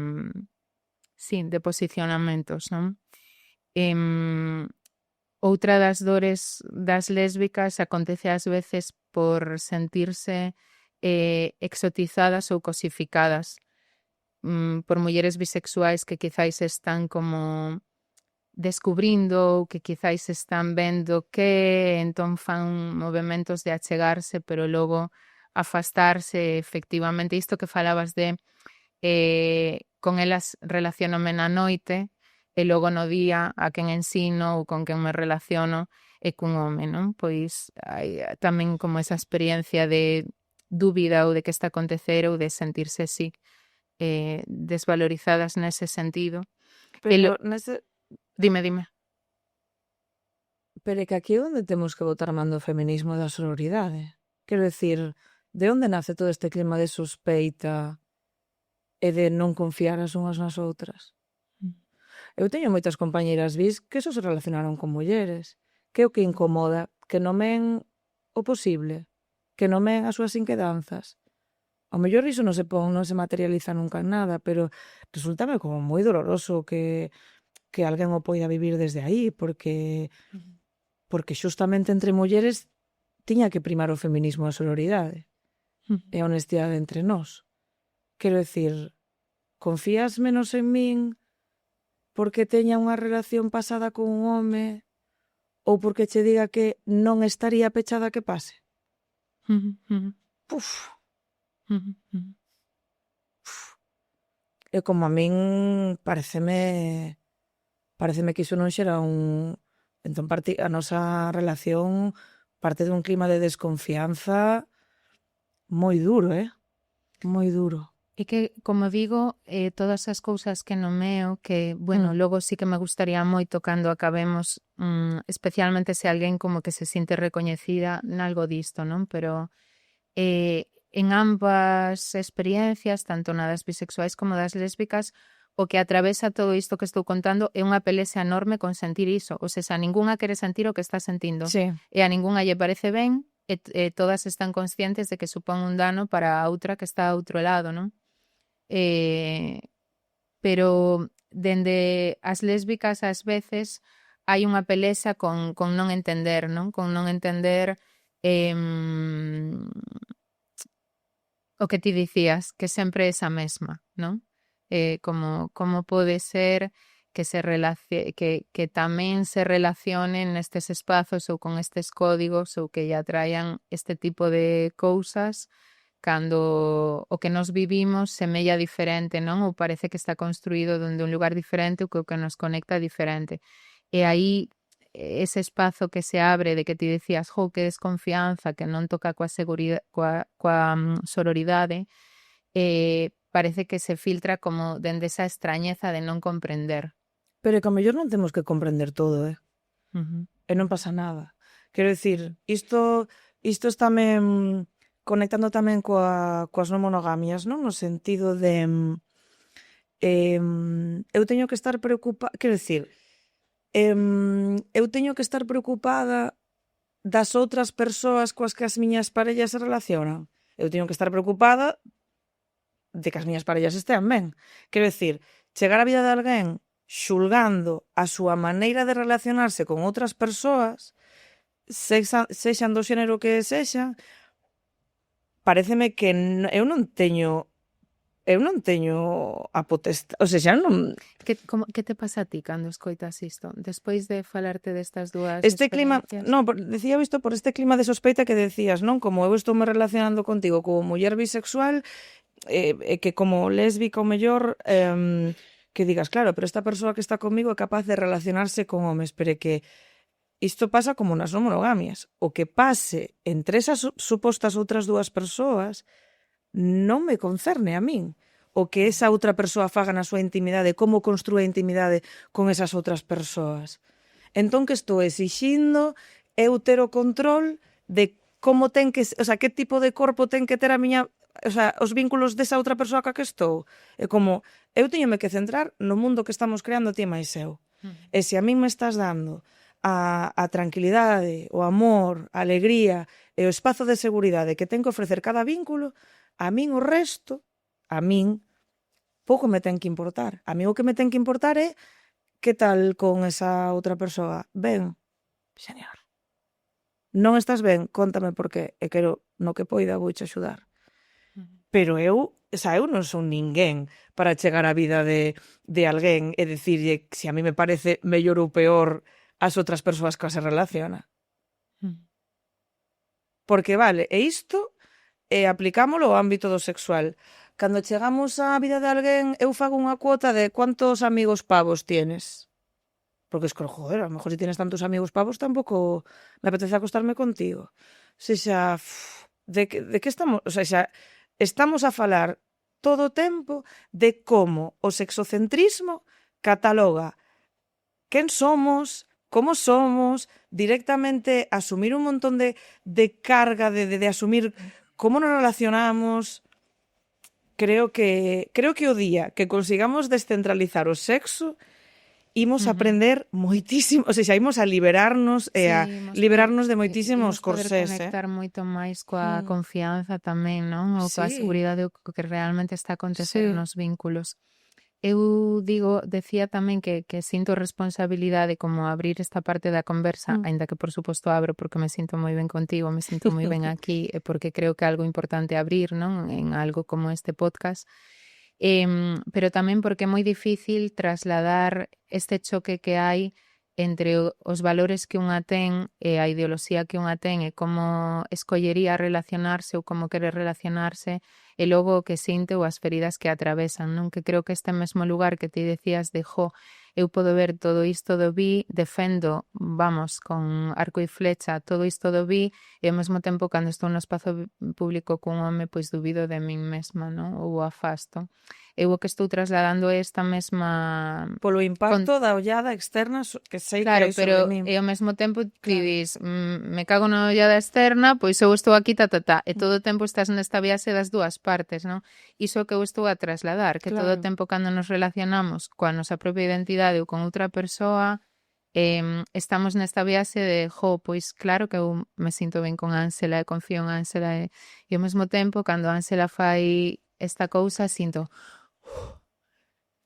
Speaker 1: posicionamentos, non? Outra das dores das lésbicas acontece ás veces por sentirse exotizadas ou cosificadas por mulleres bisexuais que quizáis están como descubrindo ou que quizáis están vendo que entón fan movementos de achegarse pero logo afastarse. Efectivamente, isto que falabas de con elas relacionome na noite e logo no día a quen ensino ou con quen me relaciono é cun home, non? Pois hai tamén como esa experiencia de dúbida ou de que está a acontecer ou de sentirse así desvalorizadas nese sentido.
Speaker 2: Pero
Speaker 1: Dime.
Speaker 2: Pero é que aquí é onde temos que botar man do feminismo e da sororidade. Quero dicir, de onde nace todo este clima de sospeita e de non confiar as unhas nas outras? Eu teño moitas compañeiras bis que só se relacionaron con mulleres. Que é o que incomoda? Que nomen o posible? Que nomen as súas inquedanzas? Ao mellor iso non se materializa nunca en nada, pero resultame como moi doloroso que alguén o poida vivir desde aí, porque xustamente entre mulleres tiña que primar o feminismo e a sororidade e a honestidade entre nós. Quero dicir, confías menos en min porque teña unha relación pasada con un home ou porque che diga que non estaría pechada que pase? Puf. E como a min pareceme que iso non xera un... Entón a nosa relación parte dun clima de desconfianza moi duro, moi duro.
Speaker 1: É que, como digo, todas as cousas que nomeo, que, bueno, logo sí que me gustaría moito cando acabemos, especialmente se alguén como que se sinte recoñecida nalgo disto, non? Pero en ambas experiencias, tanto na das bisexuais como das lésbicas, o que atravesa todo isto que estou contando é unha pelexia enorme con sentir iso. O sea, ninguna quere sentir o que está sentindo.
Speaker 2: Sí.
Speaker 1: E a ninguna lle parece ben e todas están conscientes de que supón un dano para a outra que está a outro lado, non? Pero dende as lésbicas ás veces hai unha pelexa con non entender, non? Con non entender o que ti dicías, que sempre é esa mesma, non? Como pode ser que que tamén se relacionen nestes espazos ou con estes códigos ou que lle atraian este tipo de cousas cando o que nos vivimos semella diferente, non? Ou parece que está construído dende un lugar diferente ou que o que nos conecta diferente. E aí ese espazo que se abre de que ti decías, que desconfianza, que non toca coa sororidade, parece que se filtra como dende esa extrañeza de non comprender.
Speaker 2: Pero que ao mellor non temos que comprender todo, E non pasa nada. Quero dicir, isto está conectando tamén coas non monogamias, non? No sentido de eu teño que estar preocupada, quero dicir, eu teño que estar preocupada das outras persoas coas que as miñas parellas se relacionan. Eu teño que estar preocupada de que as miñas parellas estean ben. Quero dicir, chegar á vida de alguén xulgando a súa maneira de relacionarse con outras persoas, sexan do xénero que sexan, paréceme que eu non teño a potestade, ou seja, non...
Speaker 1: Que te pasa a ti cando escoitas isto? Despois de falarte destas dúas
Speaker 2: Este clima,
Speaker 1: experiencias?
Speaker 2: non, decía isto por este clima de sospeita que decías, non? Como eu estou me relacionando contigo como muller bisexual, que como lésbica ou mellor, que digas, claro, pero esta persoa que está comigo é capaz de relacionarse con homes, pero é que isto pasa como nas non monogamias. O que pase entre esas supostas outras dúas persoas non me concerne a min. O que esa outra persoa faga na súa intimidade, como construa a intimidade con esas outras persoas. Entón, que estou exixindo eu ter o control de como ten que, o sea, que tipo de corpo ten que ter a miña, o sea, os vínculos desa outra persoa ca que estou. É como, eu teñome que centrar no mundo que estamos creando ti e máis eu. E se a min me estás dando a tranquilidade, o amor, a alegría e o espazo de seguridade que ten que ofrecer cada vínculo, a min o resto, a min, pouco me ten que importar. A min o que me ten que importar é que tal con esa outra persoa. Ben, señor. Non estás ben? Cóntame por qué. E quero, no que poida, vouche axudar. Pero eu non son ninguén para chegar á vida de alguén e dicirlle se a mí me parece mellor ou peor as outras persoas que se relaciona. Porque vale, e isto aplicámolo ao ámbito do sexual. Cando chegamos á vida de alguén, eu fago unha cuota de cuántos amigos pavos tienes. Porque es que, joder, a lo mejor si tienes tantos amigos pavos tampouco me apetece acostarme contigo. O sea, de que estamos... O sea, estamos a falar todo o tempo de como o sexocentrismo cataloga quen somos, como somos, directamente asumir un montón de carga, de asumir como nos relacionamos. Creo que o día que consigamos descentralizar o sexo, imos a aprender moitísimo, o sea, imos a liberarnos e a liberarnos de moitísimos corsés.
Speaker 1: Imos poder conectar moito máis coa confianza tamén, non? Ou coa seguridade o que realmente está acontecendo nos vínculos. Eu decía tamén que sinto responsabilidade como abrir esta parte da conversa, aínda que por suposto abro porque me sinto moi ben contigo, me sinto moi ben aquí, e porque creo que é algo importante abrir, non? En algo como este podcast. Pero tamén porque é moi difícil trasladar este choque que hai entre os valores que unha ten e a ideoloxía que unha ten e como escollería relacionarse ou como quere relacionarse e logo o que sinte ou as feridas que atravesan, non? Que creo que este mesmo lugar que ti decías de eu podo ver todo isto do bi, defendo, vamos, con arco e flecha todo isto do bi e ao mesmo tempo cando estou no espazo público cun home pois dubido de min mesma, non? Ou o afasto. Eu o que estou trasladando é esta mesma...
Speaker 2: Polo impacto da ollada externa que sei
Speaker 1: claro,
Speaker 2: que hai sobre min.
Speaker 1: E ao mesmo tempo ti dis, me cago na ollada externa, pois eu estou aquí, e todo o tempo estás nesta viaxe das dúas partes, non? Iso que eu estou a trasladar, que todo o tempo cando nos relacionamos coa nosa propia identidade ou con outra persoa, estamos nesta viaxe de, pois claro que eu me sinto ben con Ánsela e confío en Ánsela e ao mesmo tempo, cando Ánsela fai esta cousa, sinto...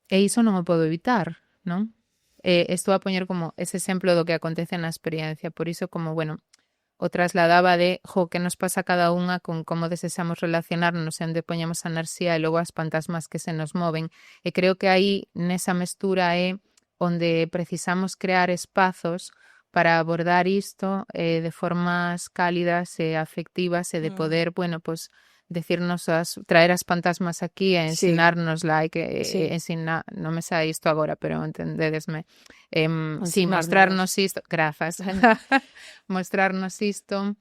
Speaker 1: E iso non o podo evitar, non? Estou a poñer como ese exemplo do que acontece na experiencia, por iso como, bueno, o trasladaba de, que nos pasa a cada unha con como desexamos relacionarnos e onde poñemos a enerxía e logo as fantasmas que se nos moven. E creo que aí, nesa mestura, é onde precisamos crear espazos para abordar isto de formas cálidas e afectivas e de poder, bueno, pues decirnos traer as fantasmas aquí e ensinárnosla e que ensinar, non me sae isto agora, pero entendedesme. Mostrarnos isto, grazas. Mostrarnos isto,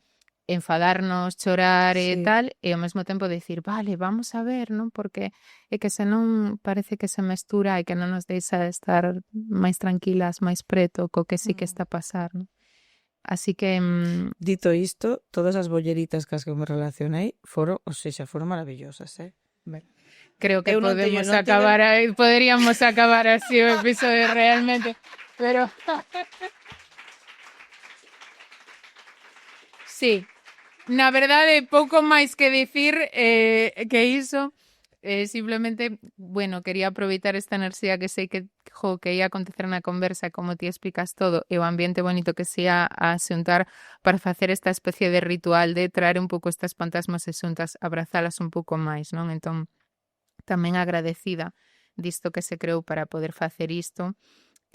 Speaker 1: enfadarnos, chorar e tal, e ao mesmo tempo dicir, vale, vamos a ver, non? Porque é que senón parece que se mestura e que non nos deixa estar máis tranquilas, máis preto co que sí que está a pasar, non? Así que
Speaker 2: Dito isto, todas as bolleritas cas que me relacionei foron maravillosas,
Speaker 1: creo que
Speaker 2: Eu non teño-
Speaker 1: podemos
Speaker 2: non tiven-
Speaker 1: acabar aí, poderíamos acabar así o episodio realmente, pero sí, na verdade pouco máis que dicir que iso. Simplemente, bueno, quería aproveitar esta enerxía que sei que ia acontecer na conversa, como ti explicas todo, e o ambiente bonito que se ia a xuntar para facer esta especie de ritual de traer un pouco estas fantasmas e xuntas, abrazalas un pouco máis, non? Entón, tamén agradecida disto que se creou para poder facer isto.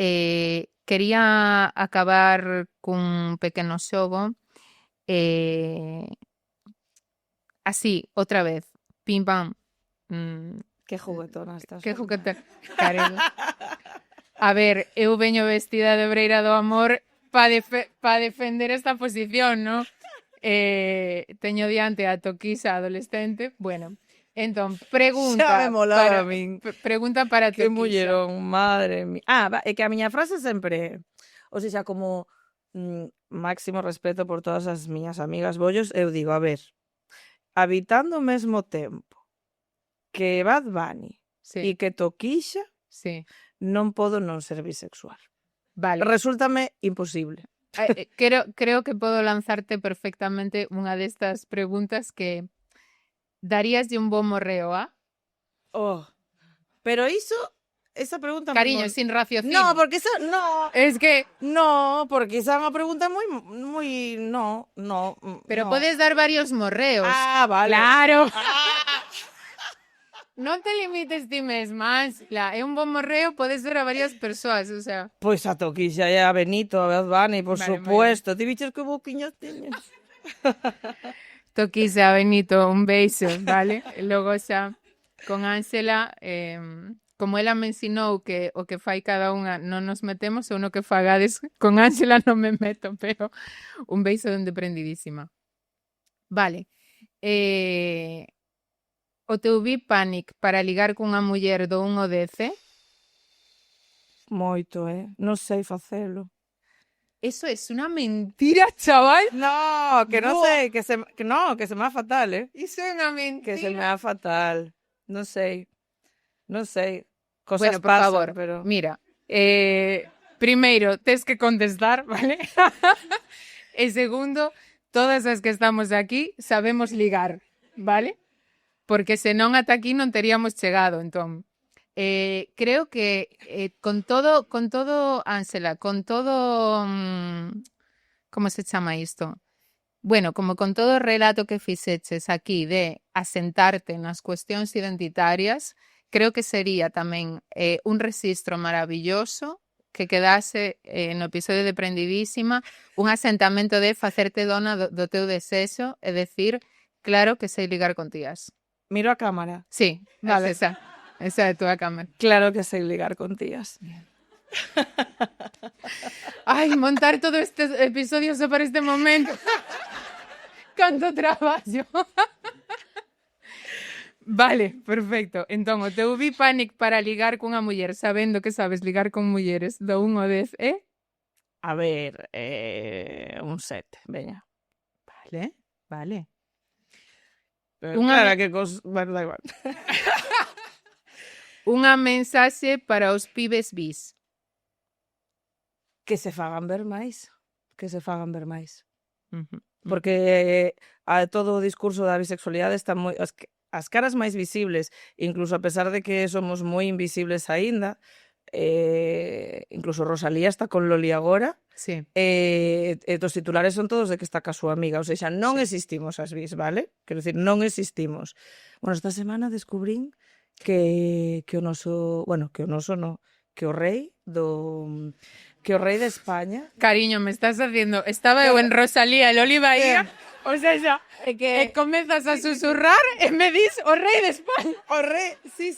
Speaker 1: Quería acabar cun pequeno xogo. Así, outra vez, pim pam.
Speaker 2: Que juguetona estás.
Speaker 1: Que juguete, carelo. A ver, eu veño vestida de Obreira do Amor para defender esta posición, ¿no? Teño diante a Toquisa adolescente. Bueno, entón,
Speaker 2: Xa me molaba a min.
Speaker 1: pregunta para
Speaker 2: Que
Speaker 1: Toquisa.
Speaker 2: mullerón, madre mía. É que a miña frase sempre, ou seja, como máximo respeto por todas as miñas amigas bollos, eu digo, a ver, habitando o mesmo tempo que Bad Bunny
Speaker 1: Sí,
Speaker 2: e que Toquisha,
Speaker 1: sí.
Speaker 2: non podo non ser bisexual.
Speaker 1: Vale.
Speaker 2: Resúltame imposible.
Speaker 1: Creo que podo lanzarte perfectamente unha destas preguntas que daríaslle un bo morreo a?
Speaker 2: Oh. Pero esa pregunta...
Speaker 1: Cariño, sin raciocinio.
Speaker 2: No, porque esa... No.
Speaker 1: Es que...
Speaker 2: No, porque esa é unha pregunta moi... No.
Speaker 1: Pero
Speaker 2: no.
Speaker 1: podes dar varios morreos.
Speaker 2: Ah, vale.
Speaker 1: Claro.
Speaker 2: Ah.
Speaker 1: Non te limites ti mesma, Ansela. É un bon morreo, podes ver a varias persoas, o sea...
Speaker 2: Pois a Toquisha e a Benito, a Bad Bunny, por
Speaker 1: Vale,
Speaker 2: supuesto. Ti biches que boquiñas teñes.
Speaker 1: Toquisa, Benito, un beijo, vale? E logo xa, con Ángela, como ela me ensinou que o que fai cada unha non nos metemos, ou no que fagades, con Ángela non me meto, pero un beijo dende prendidísima. Vale. O teu Panic para ligar cunha muller do 1 ao 10?
Speaker 2: Moito, Non sei facelo.
Speaker 1: Eso es una mentira, chaval.
Speaker 2: No, que non
Speaker 1: Buah.
Speaker 2: sei, que se me va fatal,
Speaker 1: Iso é unha mentira.
Speaker 2: Que se me va fatal. Non sei. Cosas
Speaker 1: Bueno, por
Speaker 2: pasan,
Speaker 1: favor,
Speaker 2: pero...
Speaker 1: mira, primeiro, tes que contestar, vale? E segundo, todas as que estamos aquí sabemos ligar, vale? Porque senón ata aquí non teríamos chegado, entón. Creo que con todo, Ángela, con todo, como se chama isto? Bueno, como con todo o relato que fixeches aquí de asentarte nas cuestións identitarias, creo que sería tamén un rexistro maravilloso que quedase no episodio de Prendidísima, un asentamento de facerte dona do teu desexo e decir, claro que sei ligar con tías.
Speaker 2: Miro a cámara.
Speaker 1: Sí,
Speaker 2: Vale.
Speaker 1: esa é a túa cámara.
Speaker 2: Claro que sei ligar con tías.
Speaker 1: Ai, montar todo este episodio só para este momento. Canto traballo. Vale, perfecto. Entón, o teu Panic para ligar cunha muller, sabendo que sabes ligar con mulleres do 1 ao 10,
Speaker 2: A ver, un 7, veña.
Speaker 1: Vale.
Speaker 2: Pero
Speaker 1: Unha
Speaker 2: claro que bueno, da igual.
Speaker 1: Unha mensaxe para os pibes bis.
Speaker 2: Que se fagan ver máis.
Speaker 1: Ujú.
Speaker 2: Porque a todo o discurso da bisexualidade está moi... As caras máis visibles, incluso a pesar de que somos moi invisibles aínda, incluso Rosalía está con Loli agora,
Speaker 1: Sí.
Speaker 2: os titulares son todos de que está ca súa amiga, ou seja, non
Speaker 1: Sí.
Speaker 2: existimos as bis, vale? Quero dicir, non existimos. Bueno, esta semana descubrín que o noso, bueno, que o noso no, que o rei de España,
Speaker 1: Cariño, me estás haciendo... Estaba eu en Rosalía, el Oliva Ía, o sea, xa,
Speaker 2: que
Speaker 1: comezas a susurrar e me dis o rei de España.
Speaker 2: o rei, sí,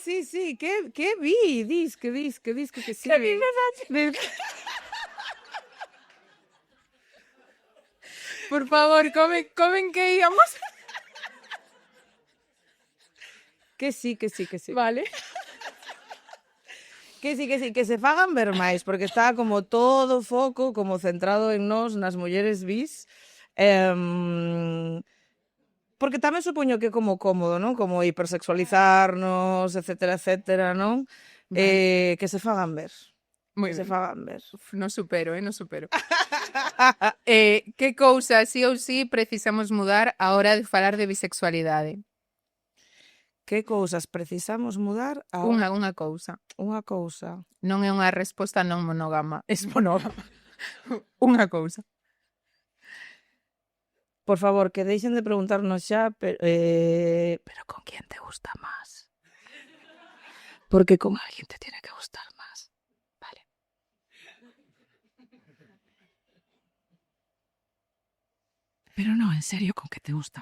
Speaker 2: que vi, que sí.
Speaker 1: Que dices, por favor, comen que íamos.
Speaker 2: Que sí.
Speaker 1: Vale.
Speaker 2: Que sí, que se fagan ver máis, porque está como todo o foco como centrado en nós, nas mulleres bis. Porque tamén supoño que é como cómodo, non? Como hipersexualizarnos, etcétera, etcétera, non?
Speaker 1: Vale.
Speaker 2: Que se fagan ver.
Speaker 1: Moi
Speaker 2: Que se
Speaker 1: ben.
Speaker 2: fagan ver.
Speaker 1: Uf, non supero, non supero. Que cousa, sí ou sí, precisamos mudar a hora de falar de bisexualidade?
Speaker 2: Que cousas precisamos mudar a
Speaker 1: Unha cousa.
Speaker 2: unha cousa?
Speaker 1: Non é unha resposta non monógama, es monógama. Unha cousa.
Speaker 2: Por favor, que deixen de preguntarnos xa, pero con quién te gusta más? Porque con alguien te tiene que gustar más. Vale. Pero no, en serio, ¿con qué te gusta?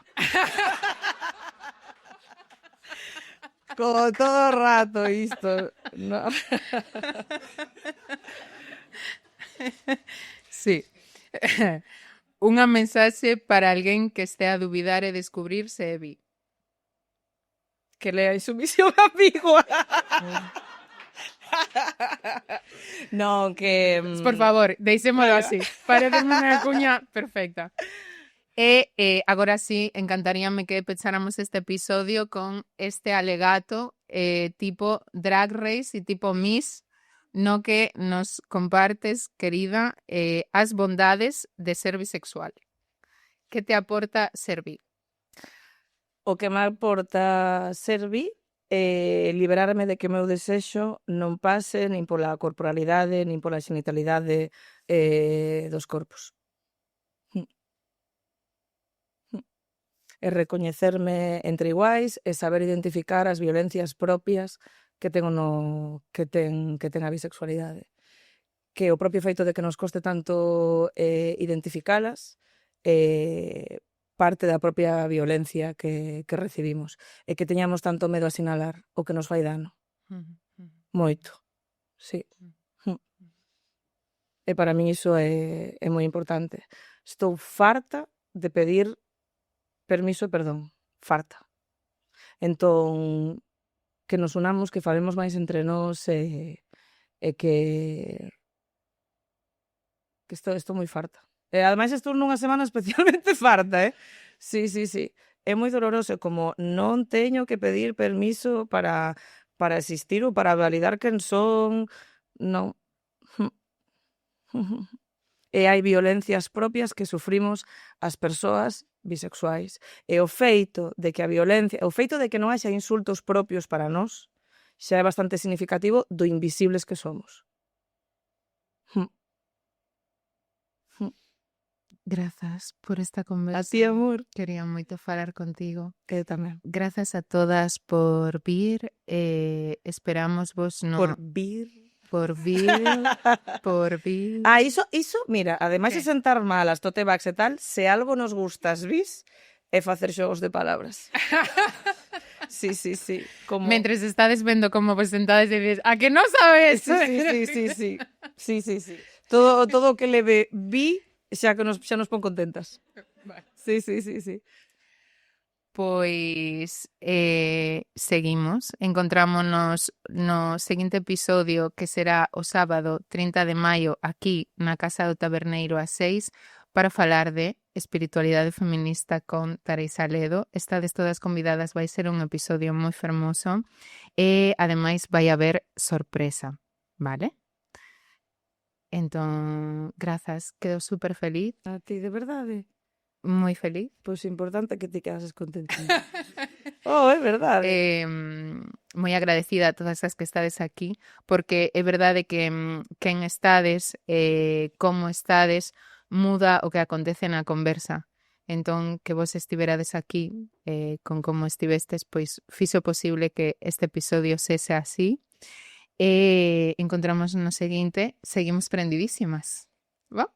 Speaker 2: Como todo rato isto, no?
Speaker 1: Sí. Unha mensaxe para alguén que estea a dubidar e descubrir se é bi.
Speaker 2: Que lea Insumisión ambigua. Non, que...
Speaker 1: Por favor, deixémolo así. Parece unha cuña perfecta. E agora sí, encantaríame que pecháramos este episodio con este alegato tipo Drag Race e tipo Miss, no que nos compartes, querida, as bondades de ser bisexual. Que te aporta ser bi?
Speaker 2: O que me aporta ser bi liberarme de que o meu desexo non pase nin pola corporalidade, nin pola xenitalidade dos corpos. E recoñecerme entre iguais e saber identificar as violencias propias que ten a bisexualidade. Que o propio feito de que nos coste tanto identificalas parte da propia violencia que recibimos e que teñamos tanto medo a sinalar o que nos fai dano. Moito, sí. E para min iso é moi importante. Estou farta de pedir permiso e perdón. Farta. Entón, que nos unamos, que falemos máis entre nós e que estou moi farta. E ademais estou nunha semana especialmente farta, Sí. É moi doloroso, como non teño que pedir permiso para existir ou para validar quen son, non. E hai violencias propias que sufrimos as persoas bisexuais. E o feito de que non haxa insultos propios para nós xa é bastante significativo do invisibles que somos.
Speaker 1: Grazas por esta conversa.
Speaker 2: A ti, amor.
Speaker 1: Quería moito falar contigo.
Speaker 2: Eu tamén.
Speaker 1: Grazas a todas por vir. Esperamos vos no...
Speaker 2: Por vir.
Speaker 1: Por vir. Por vir.
Speaker 2: Iso, mira, ademais de sentar mal as tote bags e tal, se algo nos gustas, vis, é facer xogos de palabras. Sí. Como...
Speaker 1: Mentres estades vendo como vos sentades e dices, a que non sabes?
Speaker 2: Sí. Todo o que leve vi xa nos pon contentas.
Speaker 1: Vale.
Speaker 2: Sí.
Speaker 1: Pois seguimos. Encontrámonos no seguinte episodio, que será o sábado 30 de maio aquí na Casa do Taberneiro ás 6, para falar de espiritualidade feminista con Teresa Ledo. Estades todas convidadas, vai ser un episodio moi fermoso e ademais vai haber sorpresa, vale? Entón, grazas, quedo super feliz.
Speaker 2: A ti, de verdade?
Speaker 1: Moi feliz.
Speaker 2: Pois importante que ti quedases contentita. É verdade.
Speaker 1: Moi agradecida a todas as que estades aquí, porque é verdade que quen estades, como estades, muda o que acontece na conversa. Entón, que vos estiverades aquí con como estivestes, pois fixo posible que este episodio sese así. E encontramos no seguinte, seguimos prendidísimas. Va?